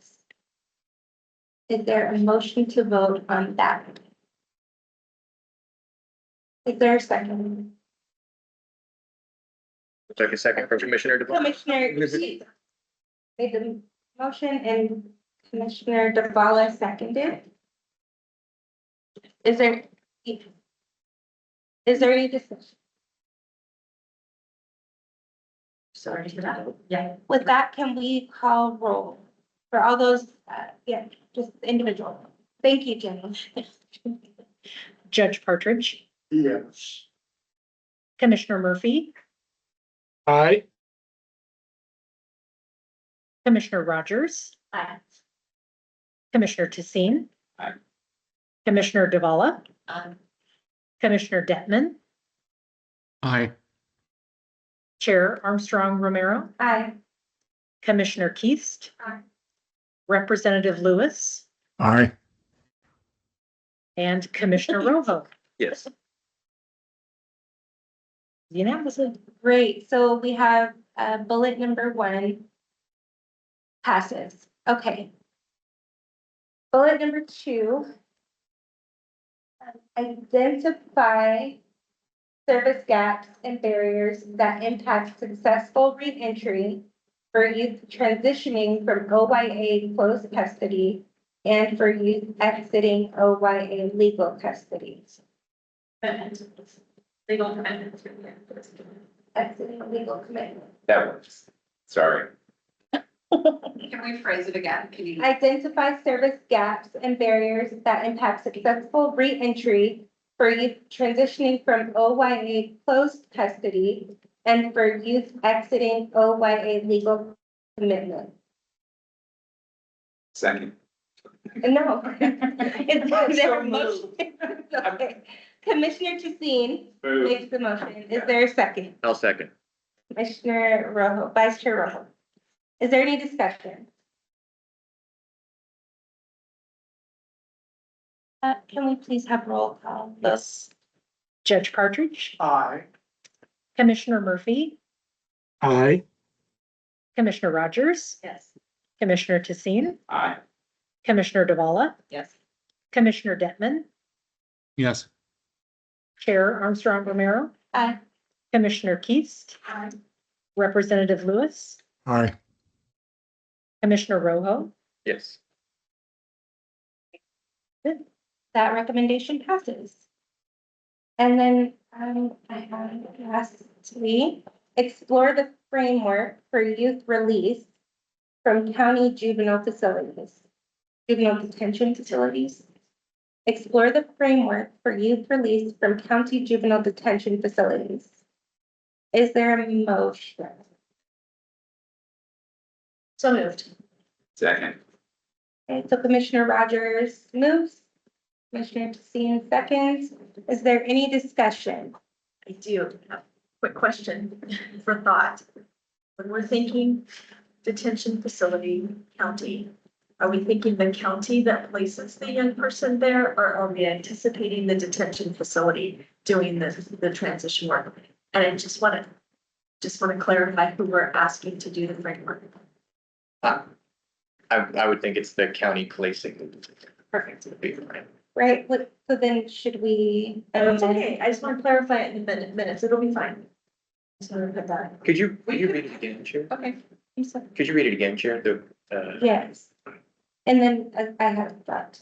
Is there a motion to vote on that? Is there a second? Take a second from Commissioner DeVos. Commissioner made the motion and Commissioner DeVos seconded. Is there any discussion? Sorry for that. Yeah. With that, can we call roll for all those, just individual? Thank you, Jenny. Judge Partridge, Yes. Commissioner Murphy, Aye. Commissioner Rogers, Aye. Commissioner Tassine. Aye. Commissioner Devala, Aye. Commissioner Detman, Aye. Chair Armstrong Romero, Aye. Commissioner Keast. Aye. Representative Lewis, Aye. and Commissioner Rojo. Yes. Unanimously. Great, so we have bullet number 1 passes. Okay. Bullet number 2. Identify service gaps and barriers that impact successful reentry for youth transitioning from OYA closed custody and for youth exiting OYA legal custody. Legal commitment. Exiting legal commitment. That works. Sorry. Can we phrase it again? Can you? Identify service gaps and barriers that impact successful reentry for youth transitioning from OYA closed custody and for youth exiting OYA legal commitment. Second. No. Is there a motion? Okay. Commissioner Tucine makes the motion. Is there a second? I'll second. Commissioner Rojo, Vice Chair Rojo. Is there any discussion? Can we please have roll call? Yes. Judge Partridge, Aye. Commissioner Murphy, Aye. Commissioner Rogers, Yes. Commissioner Tucine, Aye. Commissioner Davala, Yes. Commissioner Detman, Yes. Chair Armstrong Romero, Aye. Commissioner Keast, Aye. Representative Lewis, Aye. Commissioner Rojo, Yes. That recommendation passes. And then, I have lastly, explore the framework for youth release from county juvenile facilities, juvenile detention facilities. Explore the framework for youth release from county juvenile detention facilities. Is there a motion? So moved. Second. Okay, so Commissioner Rogers moves, Commissioner Tucine seconds. Is there any discussion? I do have a quick question for thought. When we're thinking detention facility, county, are we thinking the county that places the young person there, or are we anticipating the detention facility doing the transition work? And I just want to clarify who we're asking to do the framework. I would think it's the county placing. Perfect. Would be fine. Right, so then should we? It's okay. I just want to clarify it in minutes. It'll be fine. So I'll put that. Could you read it again, Chair? Okay. Could you read it again, Chair? Yes. And then I have that.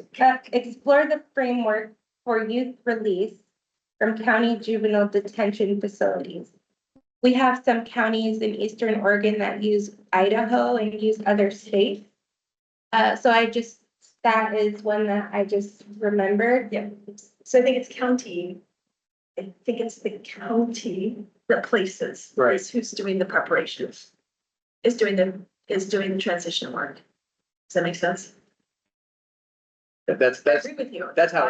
Explore the framework for youth release from county juvenile detention facilities. We have some counties in Eastern Oregon that use Idaho and use other states. So that is one that I just remembered. Yeah, so I think it's county. I think it's the county that places. Right. Is who's doing the preparations. Is doing the transition work. Does that make sense? That's, I agree with you. that's how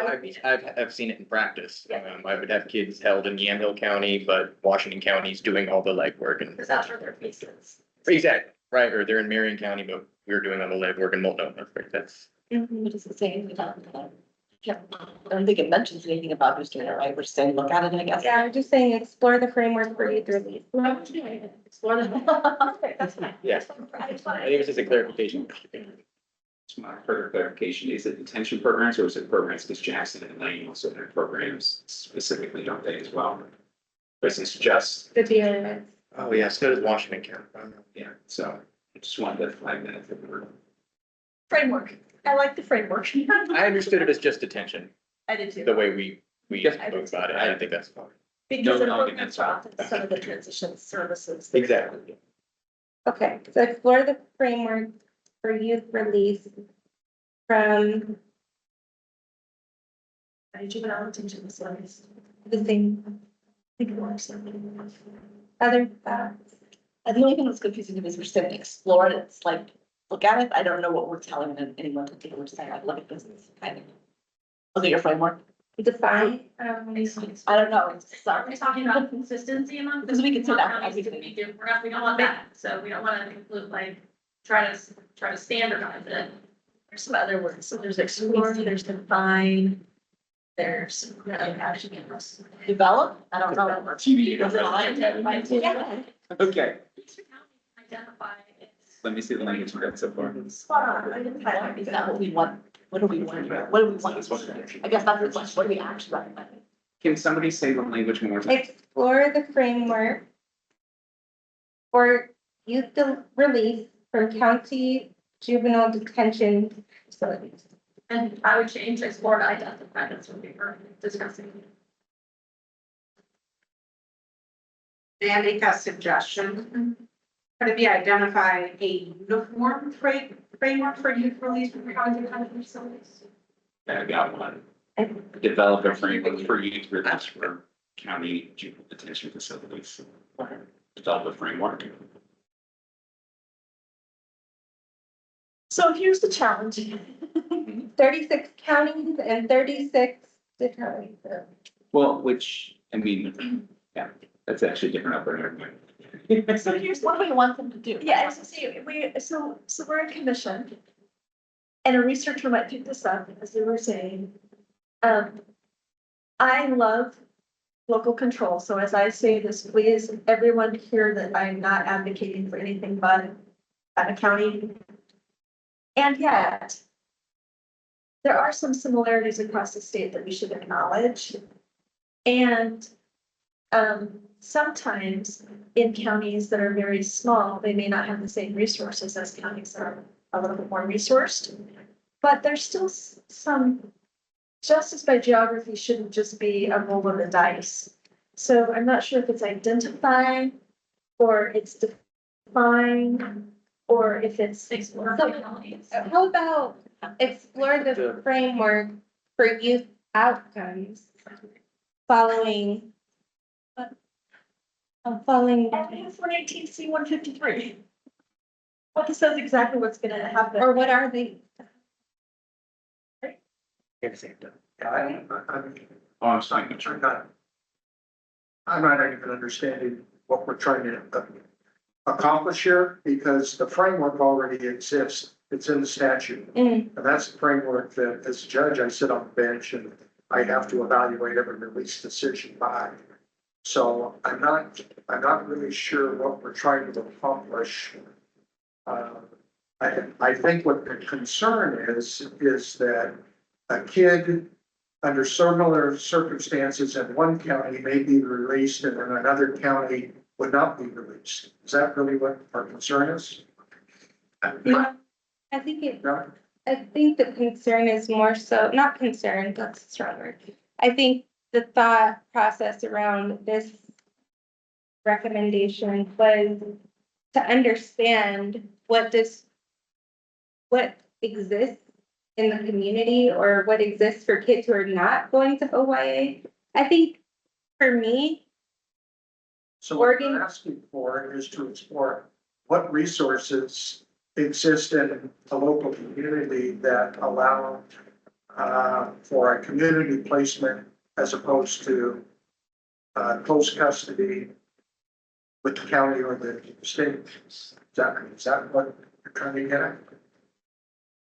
I've seen it in practice. I would have kids held in Yamhill County, but Washington County's doing all the legwork and. Because that's where their places. Exactly, right, or they're in Marion County, but we're doing all the legwork in Multnomah, right, that's. What does it say anything about that? Yeah, I don't think it mentions anything about who's doing it, right? We're just saying, look at it, I guess. Yeah, I'm just saying explore the framework for youth release. Explore them. That's fine. Yeah. I think it's just a clarification. Just my further clarification, is it detention programs or is it programs, because Jackson and Lane also have programs specifically, don't they, as well? This is just, The DRS. Oh, yeah, so does Washington County. yeah, so I just wanted to flag that. Framework. I like the framework. I understood it as just detention, I did too. the way we Yes. spoke about it, I think that's fine. Because the No, programs are often some of the transition services. Exactly. Okay, so explore the framework for youth release from Juvenile detention facilities. the same I think it works. The other thoughts. only thing that's confusing to me is we're saying explore it. It's like, look at it. I don't know what we're telling anyone to do. We're just saying, like, look at this, kind of. Look at your framework. Define, I don't know. It's We're sorry. talking about consistency among. Because we can say that for counties to everything. be different. We don't want that, so we don't want to include like, try to standardize it. There's some other words. So there's explore, there's define. There's Develop? I don't know. Yeah. Okay, Identify it's. let me see the language we've got so far. Spot on. Identify. Is that what we want? What do we want? What do we want? I guess that's the question. What do we actually recommend? Can somebody say the language one more time? explore the framework for release from county juvenile detention facilities. And I would change explore to identify, that's what we were discussing. May I make a suggestion? Could it be identify a uniform framework for youth release from county detention facilities? I got one. Develop a framework for youth release from county juvenile detention facilities. Develop a framework. So here's the challenge. 36 counties and 36 deterrents. Well, which, I mean, yeah, that's actually different up there. So here's what we want them to do. Yeah, so see, so we're in commission. And a researcher might pick this up, as they were saying. I love local control, so as I say this, please, everyone hear that I'm not advocating for anything but a county. And yet, there are some similarities across the state that we should acknowledge. And sometimes in counties that are very small, they may not have the same resources as counties that are a little bit more resourced. But there's still some, justice by geography shouldn't just be a roll of the dice. So I'm not sure if it's identifying or it's define or if it's Explore. How about explore the framework for youth outcomes following? Following, It's 118C 153. What this says exactly what's gonna happen. or what are they? Can't say it done. Oh, I'm sorry. I'm not even understanding what we're trying to accomplish here, because the framework already exists. It's in the statute. And that's the framework that, as a judge, I sit on the bench and I have to evaluate every release decision by. So I'm not really sure what we're trying to accomplish. I think what the concern is that a kid under similar circumstances in one county may be released and in another county would not be released. Is that really what our concern is? I think No? I think the concern is more so, not concern, that's a strong word. I think the thought process around this recommendation was to understand what exists in the community or what exists for kids who are not going to OYA. I think for me, So what we're asking for is to explore what resources exist in a local community that allow for a community placement as opposed to close custody with the county or the state. Is that what you're trying to get at?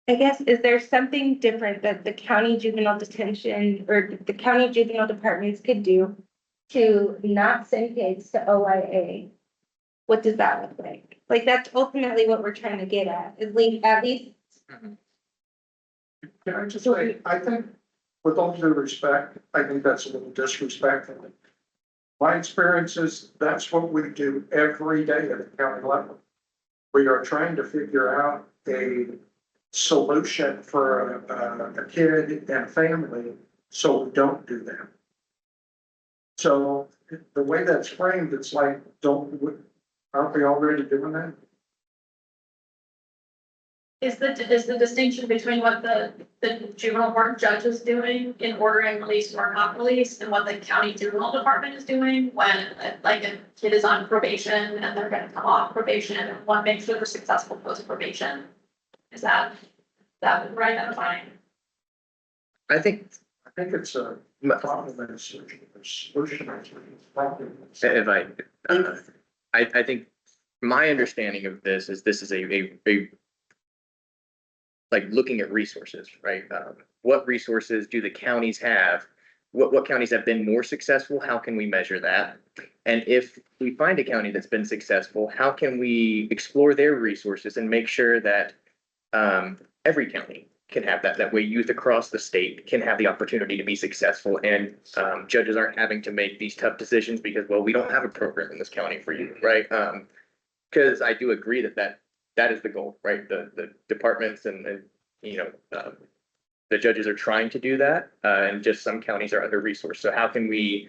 I guess, is there something different that the county juvenile detention or the county juvenile departments could do to not send kids to OIA? What does that look like? Like, that's ultimately what we're trying to get at, is at least. Can I just say, I think with all due respect, I think that's a little disrespectful. My experience is that's what we do every day at the county level. We are trying to figure out a solution for a kid and family, so we don't do that. So the way that's framed, it's like, aren't we already doing that? Is the distinction between what the juvenile court judge is doing in ordering release or not release and what the county juvenile department is doing when like a kid is on probation and they're gonna come off probation and want to make sure they're successful post probation? Is that right? That's fine. I think it's a problem and a solution. if I think my understanding of this is a like looking at resources, right? What resources do the counties have? What counties have been more successful? How can we measure that? And if we find a county that's been successful, how can we explore their resources and make sure that every county can have that? That way youth across the state can have the opportunity to be successful and judges aren't having to make these tough decisions because, well, we don't have a program in this county for you, right? Because I do agree that is the goal, right? The departments and, you know, the judges are trying to do that, and just some counties are under-resourced. So how can we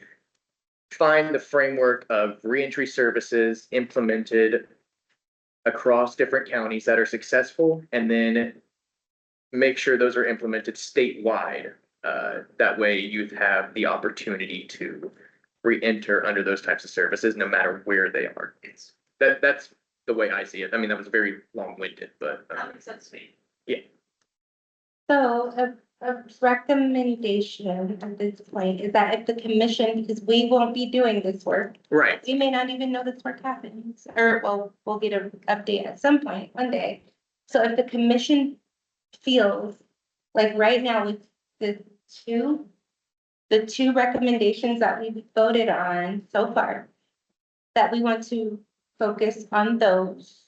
find the framework of reentry services implemented across different counties that are successful, and then make sure those are implemented statewide? That way youth have the opportunity to re-enter under those types of services, no matter where they are. That's the way I see it. I mean, that was very long-winded, but, That makes sense to me. So a recommendation at this point is that if the commission, because we won't be doing this work, right. we may not even know this work happens, or well, we'll get an update at some point one day. So if the commission feels like right now with the two recommendations that we've voted on so far, that we want to focus on those,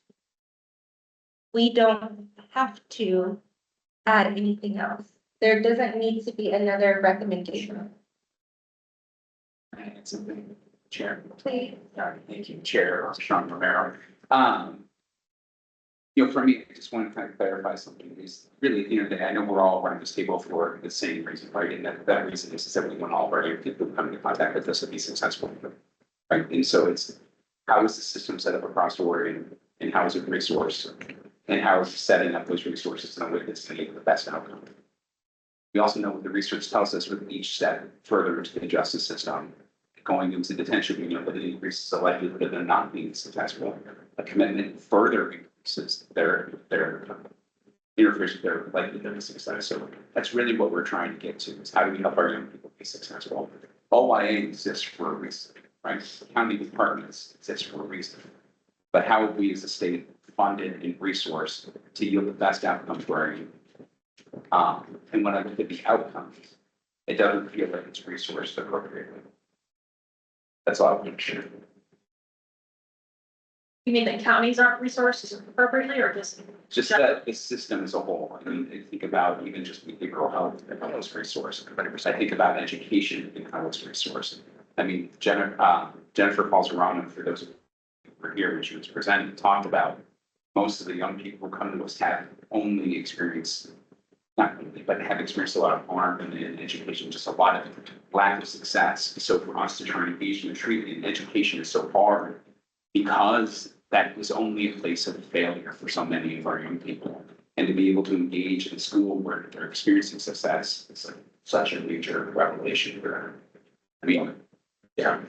we don't have to add anything else. There doesn't need to be another recommendation. And something, Chair. Please. Sorry, thank you, Chair Sean Romero. You know, for me, I just want to kind of clarify something. Is really, at the end of the day, I know we're all around this table for the same reason, right? And that reason is that we want all of our young people who come into contact with us to be successful, right? And so it's, how is the system set up across Oregon, and how is it resourced? And how is it setting up those resources in a way that's going to get the best outcome? We also know what the research tells us with each step further into the justice system, going into detention, you know, that it increases the likelihood of them not being successful. A commitment further increases their interferes with their likelihood of success. So that's really what we're trying to get to, is how do we help our young people be successful? OYA exists for a reason, right? County departments exist for a reason. But how have we as a state funded and resourced to yield the best outcomes for our youth? And when I look at the outcomes, it doesn't feel like it's resourced appropriately. That's all I want to share. You mean the counties aren't resourced appropriately or just? Just that the system as a whole. I mean, I think about even just behavioral health and how it's resourced. I think about education and how it's resourced. I mean, Jennifer Falzerano, for those who were here when she was presenting, talked about most of the young people who come to us have only experienced, not only, but have experienced a lot of harm in education, just a lot of lack of success. So for us to try and engage in treatment, education is so hard because that was only a place of failure for so many of our young people. And to be able to engage in school where they're experiencing success is like such a major revelation for them. I mean, yeah.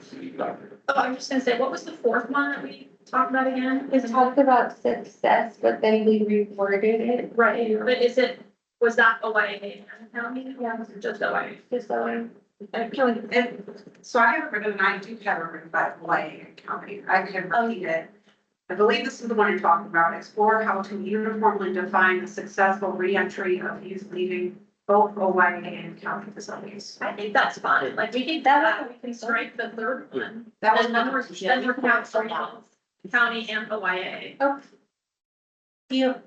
Oh, I'm just gonna say, what was the fourth one that we talked about again? We talked about success, but then we reworded it. Right, but was that OYA and county? Yeah. Just OYA? Just so So I have it written, and I do have it written by Hawaii and County. I can repeat it. I believe this is the one you're talking about. Explore how to uniformly define the successful reentry of youth leaving both OYA and county facilities. I think that's fine, like we can, that, we can strike the third one. That was And then one. we're counseling county and OYA.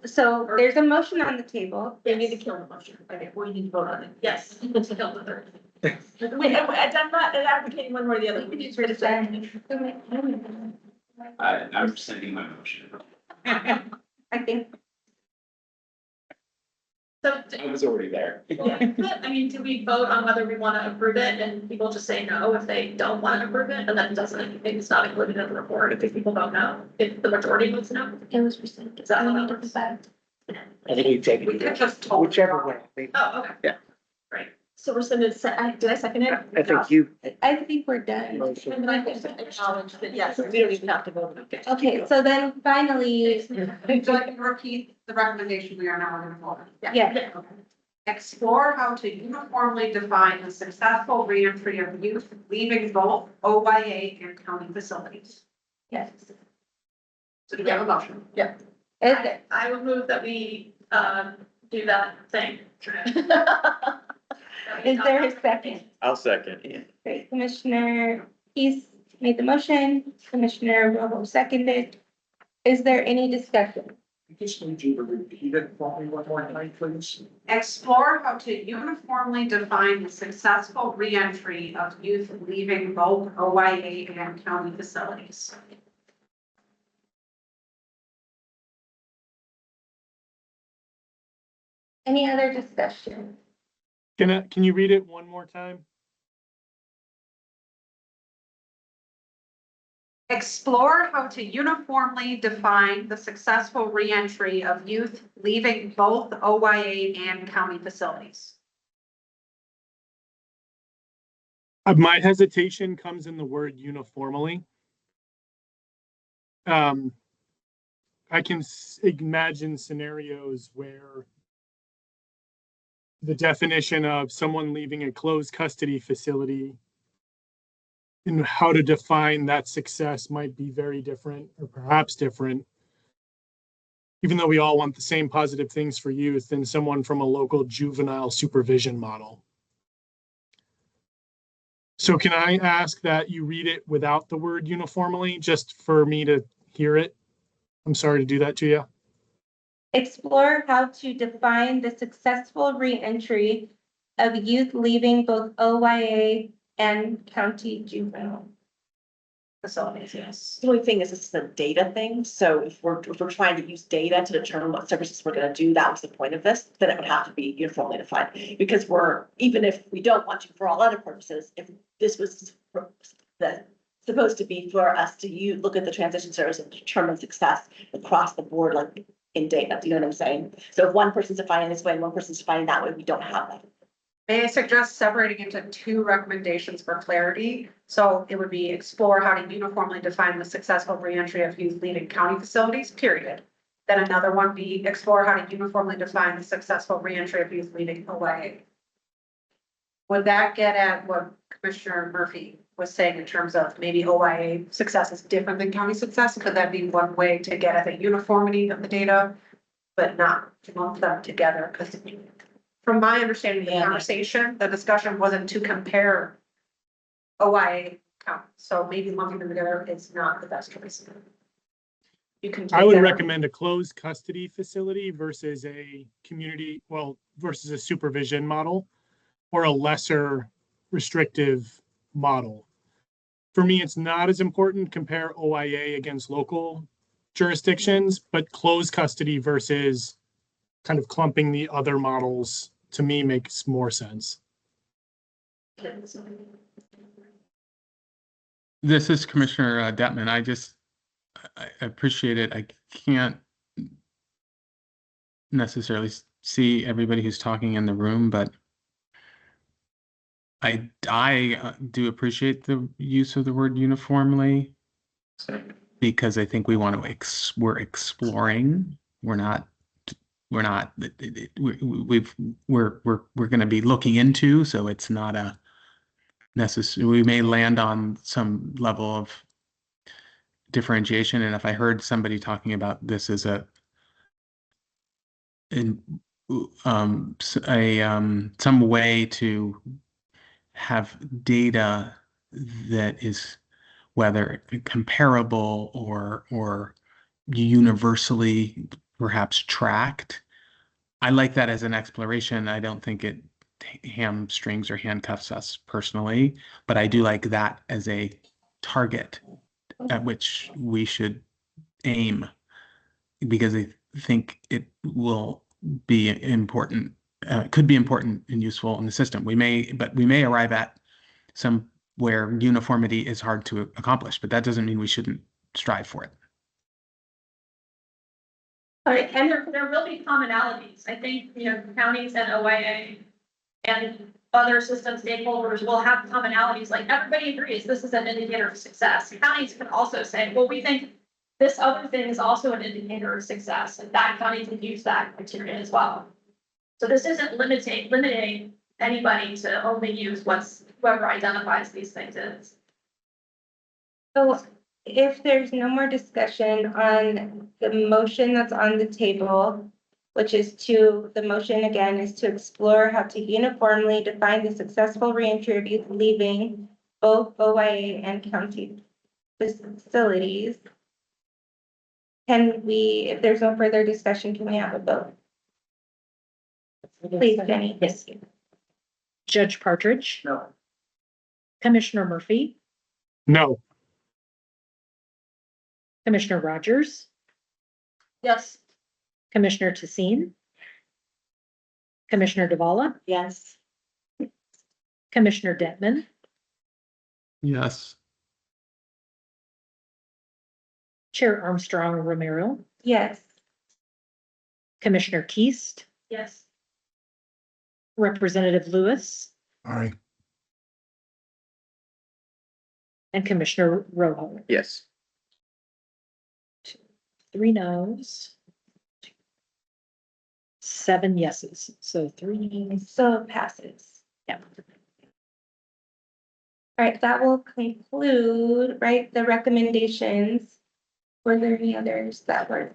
So there's a motion on the table. They need to kill the motion. Okay, we need to vote on it. Yes, to kill the third. I'm not advocating one way or the other. We need to decide. I'm sending my motion. I think, So, I was already there. yeah, but, I mean, do we vote on whether we want to approve it and people just say no if they don't want to approve it? And that doesn't, it's not included in the report if people don't know, if the majority votes no? it was presented. Is that how that works? I think you take We could it just told. whichever way. I think- Oh, okay. So we're sending, did I second it? I think you. I think we're done. Motion. And then I can acknowledge that, yes, we don't even have to vote. Okay. Okay, so then finally, So I can repeat the recommendation we are now going to vote on. yeah, Explore how to uniformly define the successful reentry of youth leaving both OYA and county facilities. yes. So do we have a motion? I would move that we, do that thing. Is there a second? I'll second. Great, Commissioner Peace made the motion, Commissioner Rojo seconded. Is there any discussion? I just need you to repeat it for me one more time, please. Explore how to uniformly define the successful reentry of youth leaving both OYA and county facilities. Any other discussion? Can you read it one more time? Explore how to uniformly define the successful reentry of youth leaving both OYA and county facilities. My hesitation comes in the word uniformly. I can imagine scenarios where the definition of someone leaving a closed custody facility and how to define that success might be very different or perhaps different. Even though we all want the same positive things for youth than someone from a local juvenile supervision model. So can I ask that you read it without the word uniformly, just for me to hear it? I'm sorry to do that to you. Explore how to define the successful reentry of youth leaving both OYA and county juvenile Facilities, yes. The only thing is, this is a data thing, so if we're trying to use data to determine what services we're gonna do, that was the point of this, then it would have to be uniformly defined. Because even if we don't want to for all other purposes, if this was supposed to be for us to look at the transition service and determine success across the board, like in data, do you know what I'm saying? So if one person's defining this way and one person's defining that way, we don't have that. May I suggest separating into two recommendations for clarity? So it would be explore how to uniformly define the successful reentry of youth leaving county facilities, period. Then another one be explore how to uniformly define the successful reentry of youth leaving OYA. Would that get at what Commissioner Murphy was saying in terms of maybe OYA success is different than county success? Could that be one way to get at the uniformity of the data, but not to lump them together? Because from my understanding of the conversation, the discussion wasn't to compare OYA count. So maybe lumping them together is not the best choice. You can. I would recommend a closed custody facility versus a versus a supervision model or a lesser restrictive model. For me, it's not as important to compare OIA against local jurisdictions, but closed custody versus kind of clumping the other models to me makes more sense. This is Commissioner Detman. I appreciate it. I can't necessarily see everybody who's talking in the room, but I do appreciate the use of the word uniformly because I think we want to we're exploring. We're going to be looking into, so it's not a necessary. We may land on some level of differentiation, and if I heard somebody talking about this as some way to have data that is whether comparable or universally perhaps tracked. I like that as an exploration. I don't think it hamstrings or handcuffs us personally, but I do like that as a target at which we should aim because I think it will be important, could be important and useful in the system. We may arrive at some where uniformity is hard to accomplish, but that doesn't mean we shouldn't strive for it. All right, and there will be commonalities. I think, counties and OYA and other system stakeholders will have commonalities. Like everybody agrees this is an indicator of success. Counties can also say, well, we think this other thing is also an indicator of success, and that county can use that criteria as well. So this isn't limiting anybody to only use whoever identifies these things is. So if there's no more discussion on the motion that's on the table, which is the motion again is to explore how to uniformly define the successful reentry of youth leaving both OYA and county facilities. Can we, if there's no further discussion, can we have a vote? Please, Jenny. Yes. Judge Partridge, No. Commissioner Murphy, No. Commissioner Rogers, Yes. Commissioner Tessine, Commissioner DeValla, Yes. Commissioner Detman, Yes. Chair Armstrong Romero, Yes. Commissioner Keast, Yes. Representative Lewis, Aye. and Commissioner Rojo. Yes. 3 noes. 7 yeses, so 3 noes. So it passes. Yep. All right, that will conclude, right, the recommendations. Were there any others that were?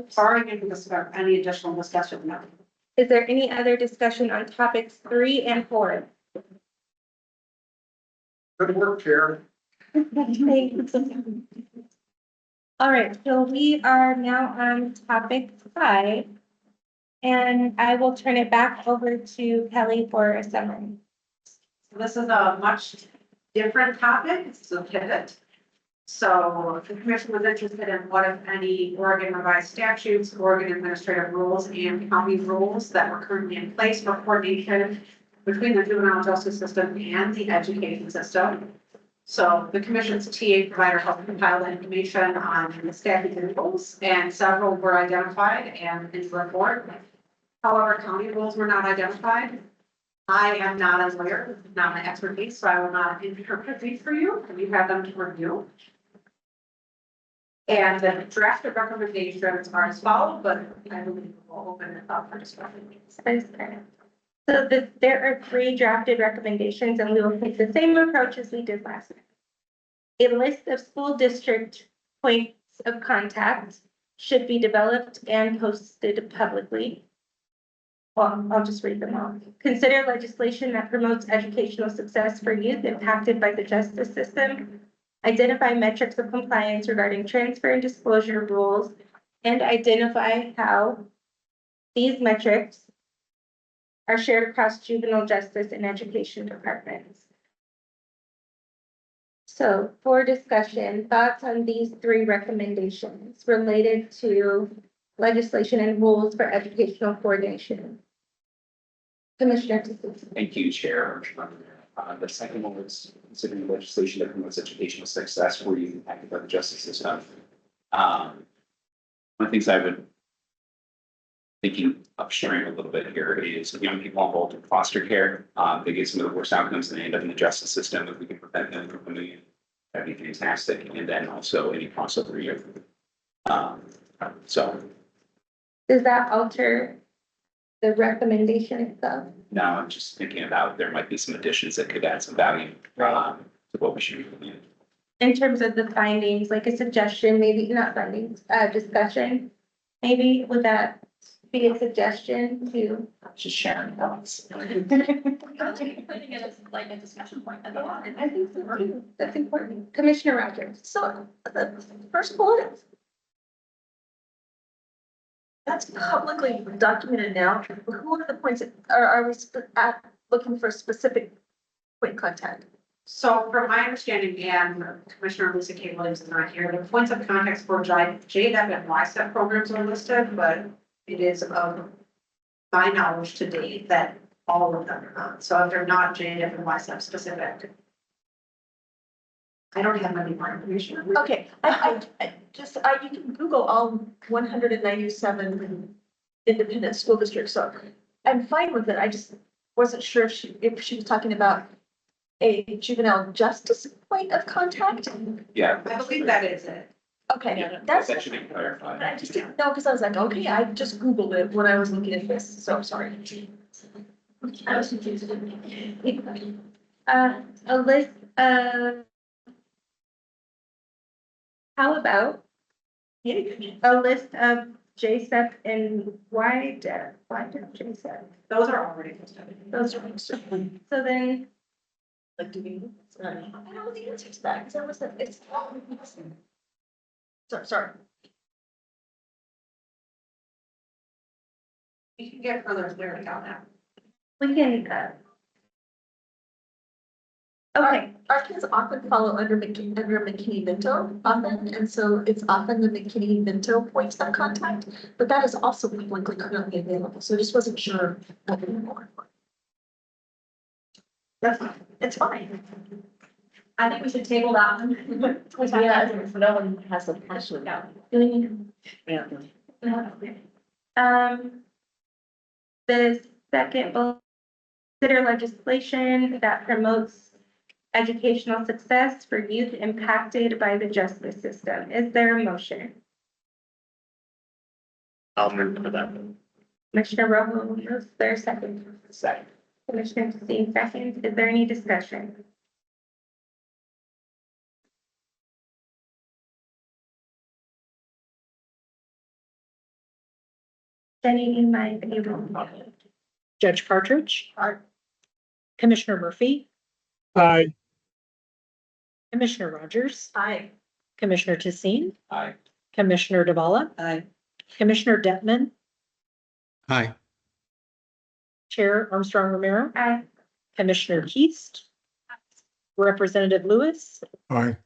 Sorry, I didn't discuss any additional discussion. No. Is there any other discussion on topics 3 and 4? Good work, Chair. Thanks. All right, so we are now on topic 5. And I will turn it back over to Kelly for a summary. So this is a much different topic, it's a pivot. So the commission was interested in what, if any, Oregon revised statutes, Oregon administrative rules, and county rules that were currently in place for coordination between the juvenile justice system and the education system. So the commission's TA provider helped compile the information on the statutes and rules, and several were identified and in the report. However, county rules were not identified. I am not a lawyer, not my expertise, so I will not interpret these for you, and you have them to review. And the drafted recommendations are as follows, but I believe we'll open it up for discussion. So there are 3 drafted recommendations, and we will take the same approach as we did last time. A list of school district points of contact should be developed and posted publicly. Well, I'll just read them all. Consider legislation that promotes educational success for youth impacted by the justice system. Identify metrics of compliance regarding transfer and disclosure rules, and identify how these metrics are shared across juvenile justice and education departments. So for discussion, thoughts on these 3 recommendations related to legislation and rules for educational coordination. Commissioner DeSouza. Thank you, Chair. The second one was considering legislation that promotes educational success for youth impacted by the justice system. One of the things I would thinking of sharing a little bit here is young people involved in foster care. They get some of the worst outcomes and they end up in the justice system. If we can prevent them from coming in, that'd be fantastic. And then also any crossover youth. So Does that alter the recommendation itself? now I'm just thinking about there might be some additions that could add some value to what we should be looking at. In terms of the findings, like a suggestion, maybe not findings, discussion, maybe would that be a suggestion to? Just sharing thoughts. Putting it as like a discussion point at the bottom. I think so. That's important. Commissioner Rogers. So the first bullet. That's publicly documented now. Who are the points, are we looking for a specific point contact? So from my understanding, and Commissioner Lisa K. Williams is not here, the points of contact for JDEP and YSEP programs are listed, but it is of my knowledge to date that all of them are not. So if they're not JDEP and YSEP specific, I don't have any more information. Okay, I just, you can Google all 197 independent school districts, so I'm fine with it. I just wasn't sure if she was talking about a juvenile justice point of contact. Yeah. I believe that is it. Okay, Yeah, that's, that should be clarified. but I just didn't know, because I was like, okay, I just Googled it when I was looking at this, so sorry. I was confused. A list of. How about a list of JSEP and YDEP, JSEP? Those are already listed. Those are, so then, Like, do we, I don't know the answer to that, because I was, it's. Sorry. You can get further clarity on that. we can, Okay, Our kids often follow under McKinney-Vento often, and so it's often the McKinney-Vento points of contact, but that is also publicly currently available, so I just wasn't sure what we were going for. That's fine, it's fine. I think we should table that one. Yeah, if no one has a passion. No. Yeah. The second will consider legislation that promotes educational success for youth impacted by the justice system. Is there a motion? I'll move for that. Commissioner Rojo moves, there a second? Second. Commissioner Caseen seconds. Is there any discussion? Jenny, you might be able to. Judge Partridge. Commissioner Murphy, Aye. Commissioner Rogers, Aye. Commissioner Tassine, Aye. Commissioner DeValla. Aye. Commissioner Detman, Aye. Chair Armstrong Romero, Aye. Commissioner Keast, Representative Lewis, Aye.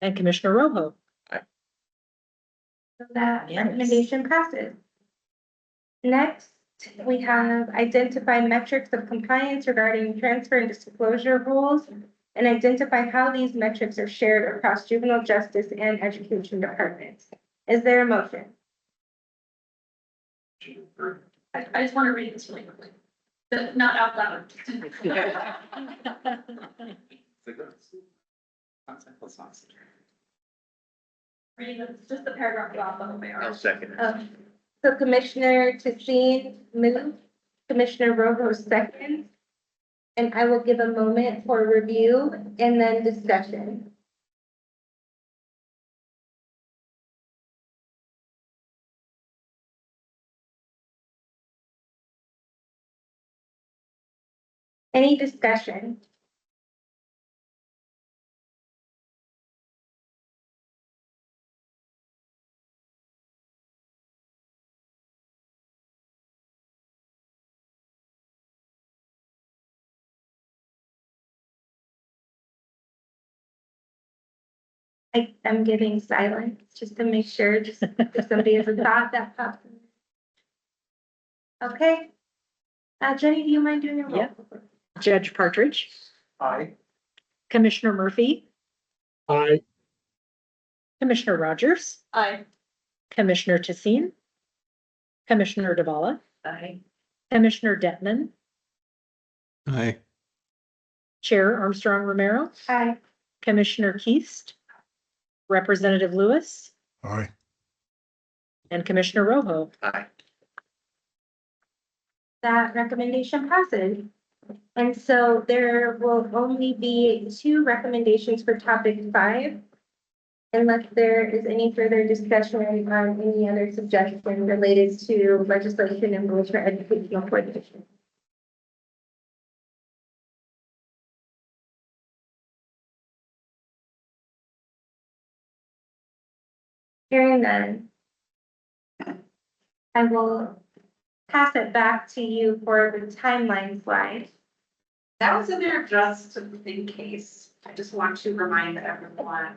and Commissioner Rojo. So that Yes. recommendation passes. Next, we have identify metrics of compliance regarding transfer and disclosure rules and identify how these metrics are shared across juvenile justice and education departments. Is there a motion? I just want to read this really quickly, but not out loud. Reading just the paragraph off of the I'll second it. So Commissioner Tassine moved, Commissioner Rojo second. And I will give a moment for review and then discussion. Any discussion? I'm giving silence just to make sure, just if somebody has a thought that pops in. Okay. Jenny, do you mind doing a roll? Yep. Judge Partridge, Aye. Commissioner Murphy, Aye. Commissioner Rogers, Aye. Commissioner Tassine, Commissioner DeValla, Aye. Commissioner Detman, Aye. Chair Armstrong Romero, Aye. Commissioner Keast, Representative Lewis, Aye. and Commissioner Rojo. Aye. That recommendation passes. And so there will only be 2 recommendations for topic 5. Unless there is any further discussion on any other suggestion related to legislation and rules for educational coordination. Hearing none, I will pass it back to you for the timeline slide. That was in there just in case. I just want to remind everyone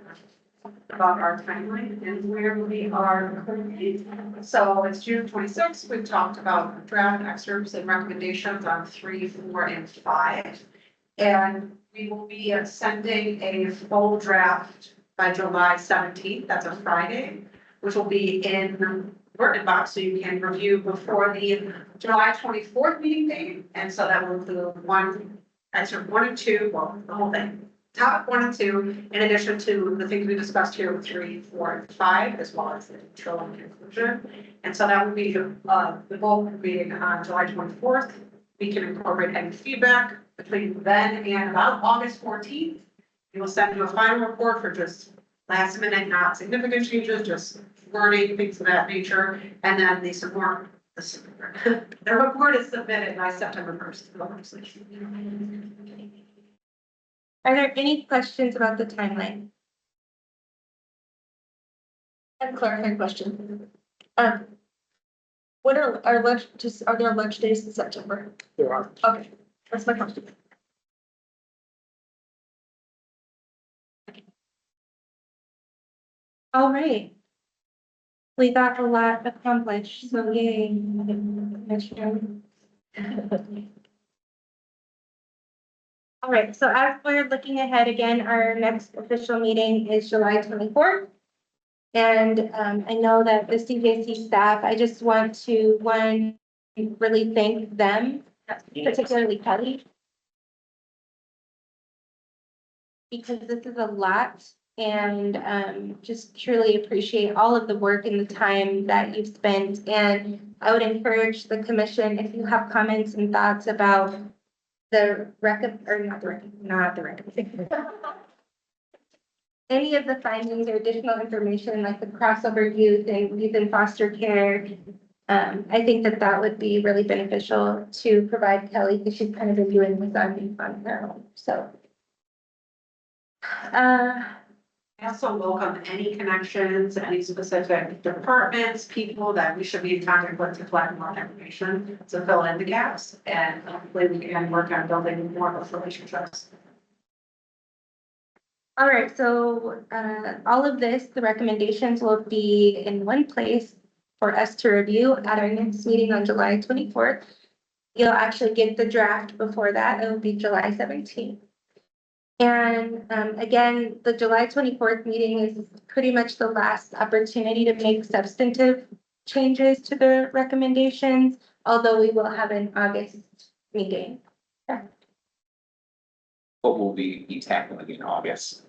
about our timeline and where we are currently. So it's June 26th. We've talked about draft excerpts and recommendations on 3, 4, and 5. And we will be sending a full draft by July 17th. That's a Friday, which will be in your inbox so you can review before the July 24th meeting date. And so that will include excerpt 1 and 2, well, the whole thing. Topic 1 and 2, in addition to the things we discussed here with 3, 4, and 5, as well as the intro and conclusion. And so that would be the bulk meeting on July 24th. We can incorporate any feedback between then and about August 14th. We will send you a final report for just last minute, not significant changes, just wording, things of that nature. And then the support, the report is submitted by September 1st to the legislature. Are there any questions about the timeline? I have a clarifying question. When are there lunch days in September? There are. Okay, that's my question. All right. We got a lot accomplished, so yay. Commissioner. All right, so as we're looking ahead again, our next official meeting is July 24th. And I know that the CJC staff, I just want to, one, really thank them, particularly Kelly. Because this is a lot and just truly appreciate all of the work and the time that you've spent. And I would encourage the commission, if you have comments and thoughts about the not the recommendation. Any of the findings or additional information like the crossover youth and youth in foster care. I think that that would be really beneficial to provide Kelly because she's kind of been doing this on her own, so. I also welcome any connections, any specific departments, people that we should be in contact with to collect more information, to fill in the gaps, and hopefully we can work on building more of those relationships. All right, so all of this, the recommendations will be in one place for us to review at our next meeting on July 24th. You'll actually get the draft before that. It will be July 17th. And again, the July 24th meeting is pretty much the last opportunity to make substantive changes to the recommendations, although we will have an August meeting. What will we be tackling in August?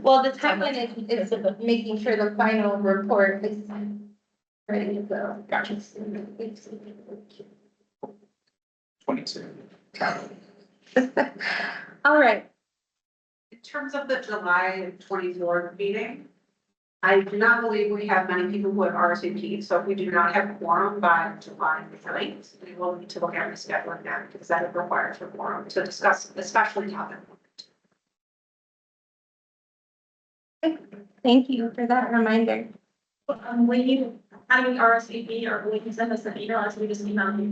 Well, the timeline is making sure the final report is ready to go. Gotcha. 22. All right, In terms of the July 24th meeting, I do not believe we have many people who have RSVP'd, so if we do not have quorum by July 9th, we will need to look at rescheduling that because that is required for quorum to discuss, especially topic. thank you for that reminder. When you have any RSVP or we can send us an email, as we just email you,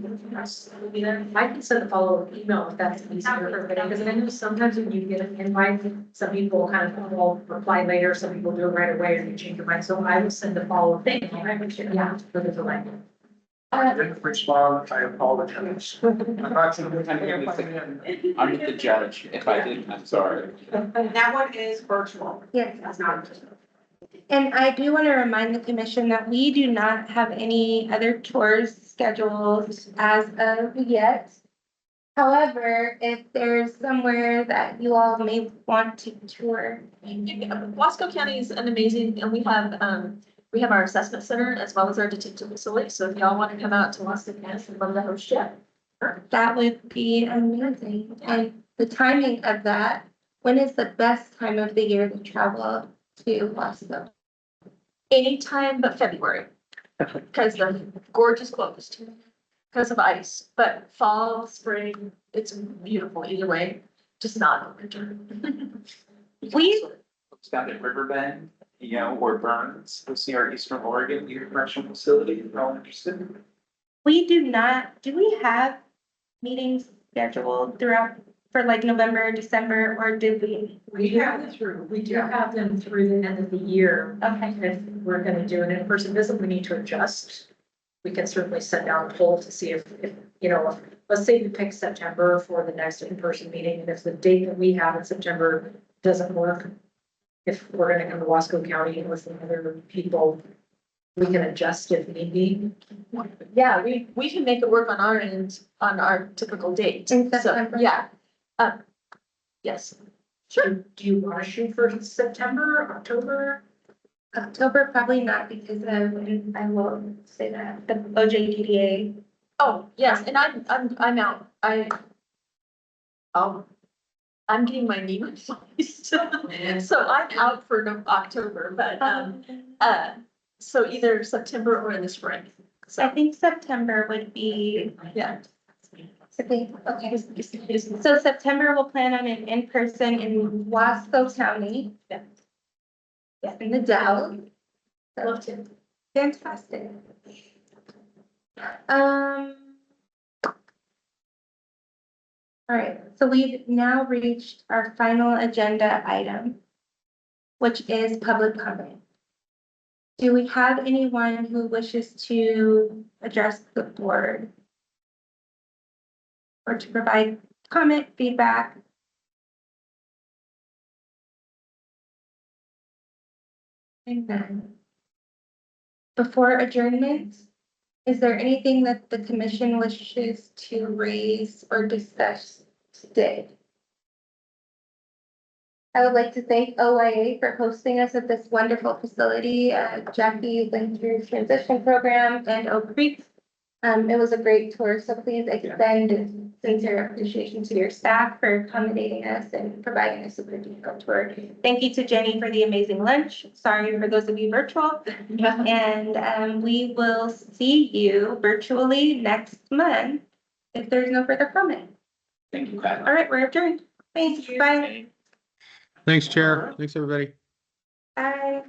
we'll be there. I can send a follow-up email if that's easier for everybody, because I know sometimes when you get an invite, some people kind of will reply later, some people do it right away, or you change your mind, so I will send a follow-up. Thank you, I appreciate it. Yeah, for the delay. I didn't respond, I apologize. I'm not sure. I'm the judge. If I didn't, I'm sorry. That one is virtual. Yes. It's not. And I do want to remind the commission that we do not have any other tours scheduled as of yet. However, if there's somewhere that you all may want to tour. Wasco County is an amazing, and we have our assessment center as well as our detention facility. So if y'all want to come out to Wasco County, I'd love to host you. That would be amazing. And the timing of that, when is the best time of the year to travel to Wasco? Anytime but February, because the gorge is closed because of ice. But fall, spring, it's beautiful either way, just not winter. Folks down at Riverbend, or Burns, we'll see our Eastern Oregon correctional facility, if you're all interested. We do not, do we have meetings scheduled throughout for like November, December, or do we? We do have them through the end of the year. Okay. If we're gonna do an in-person visit, we need to adjust. We can certainly send down a poll to see if, let's say we pick September for the next in-person meeting, and if the date that we have in September doesn't work, if we're gonna come to Wasco County and listen to other people, we can adjust if need be. Yeah, we can make it work on our end, on our typical date. In So, September? yeah. Yes. Sure. Do you want to shoot for September, October? October, probably not because of, and I will say that, the OJDDA. Oh, yes, and I'm out. I'm getting my knee replaced. So I'm out for October, but, so either September or in the spring. I So, think September would be, yeah. okay. So September, we'll plan on an in-person in Wasco County. Yeah. Yes, in the Dell. Love to. Fantastic. All right, so we've now reached our final agenda item, which is public comment. Do we have anyone who wishes to address the board? Or to provide comment, feedback? And then, before adjournment, is there anything that the commission wishes to raise or discuss today? I would like to thank OIA for hosting us at this wonderful facility. Jackie went through transition program and Oak Creek. It was a great tour, so please extend sincere appreciation to your staff for accommodating us and providing us a good detailed tour. Thank you to Jenny for the amazing lunch. Sorry for those of you virtual. And we will see you virtually next month if there's no further comment. Thank you, Pat. All right, we're adjourned. Thanks, bye. Thanks, Chair. Thanks, everybody. Bye.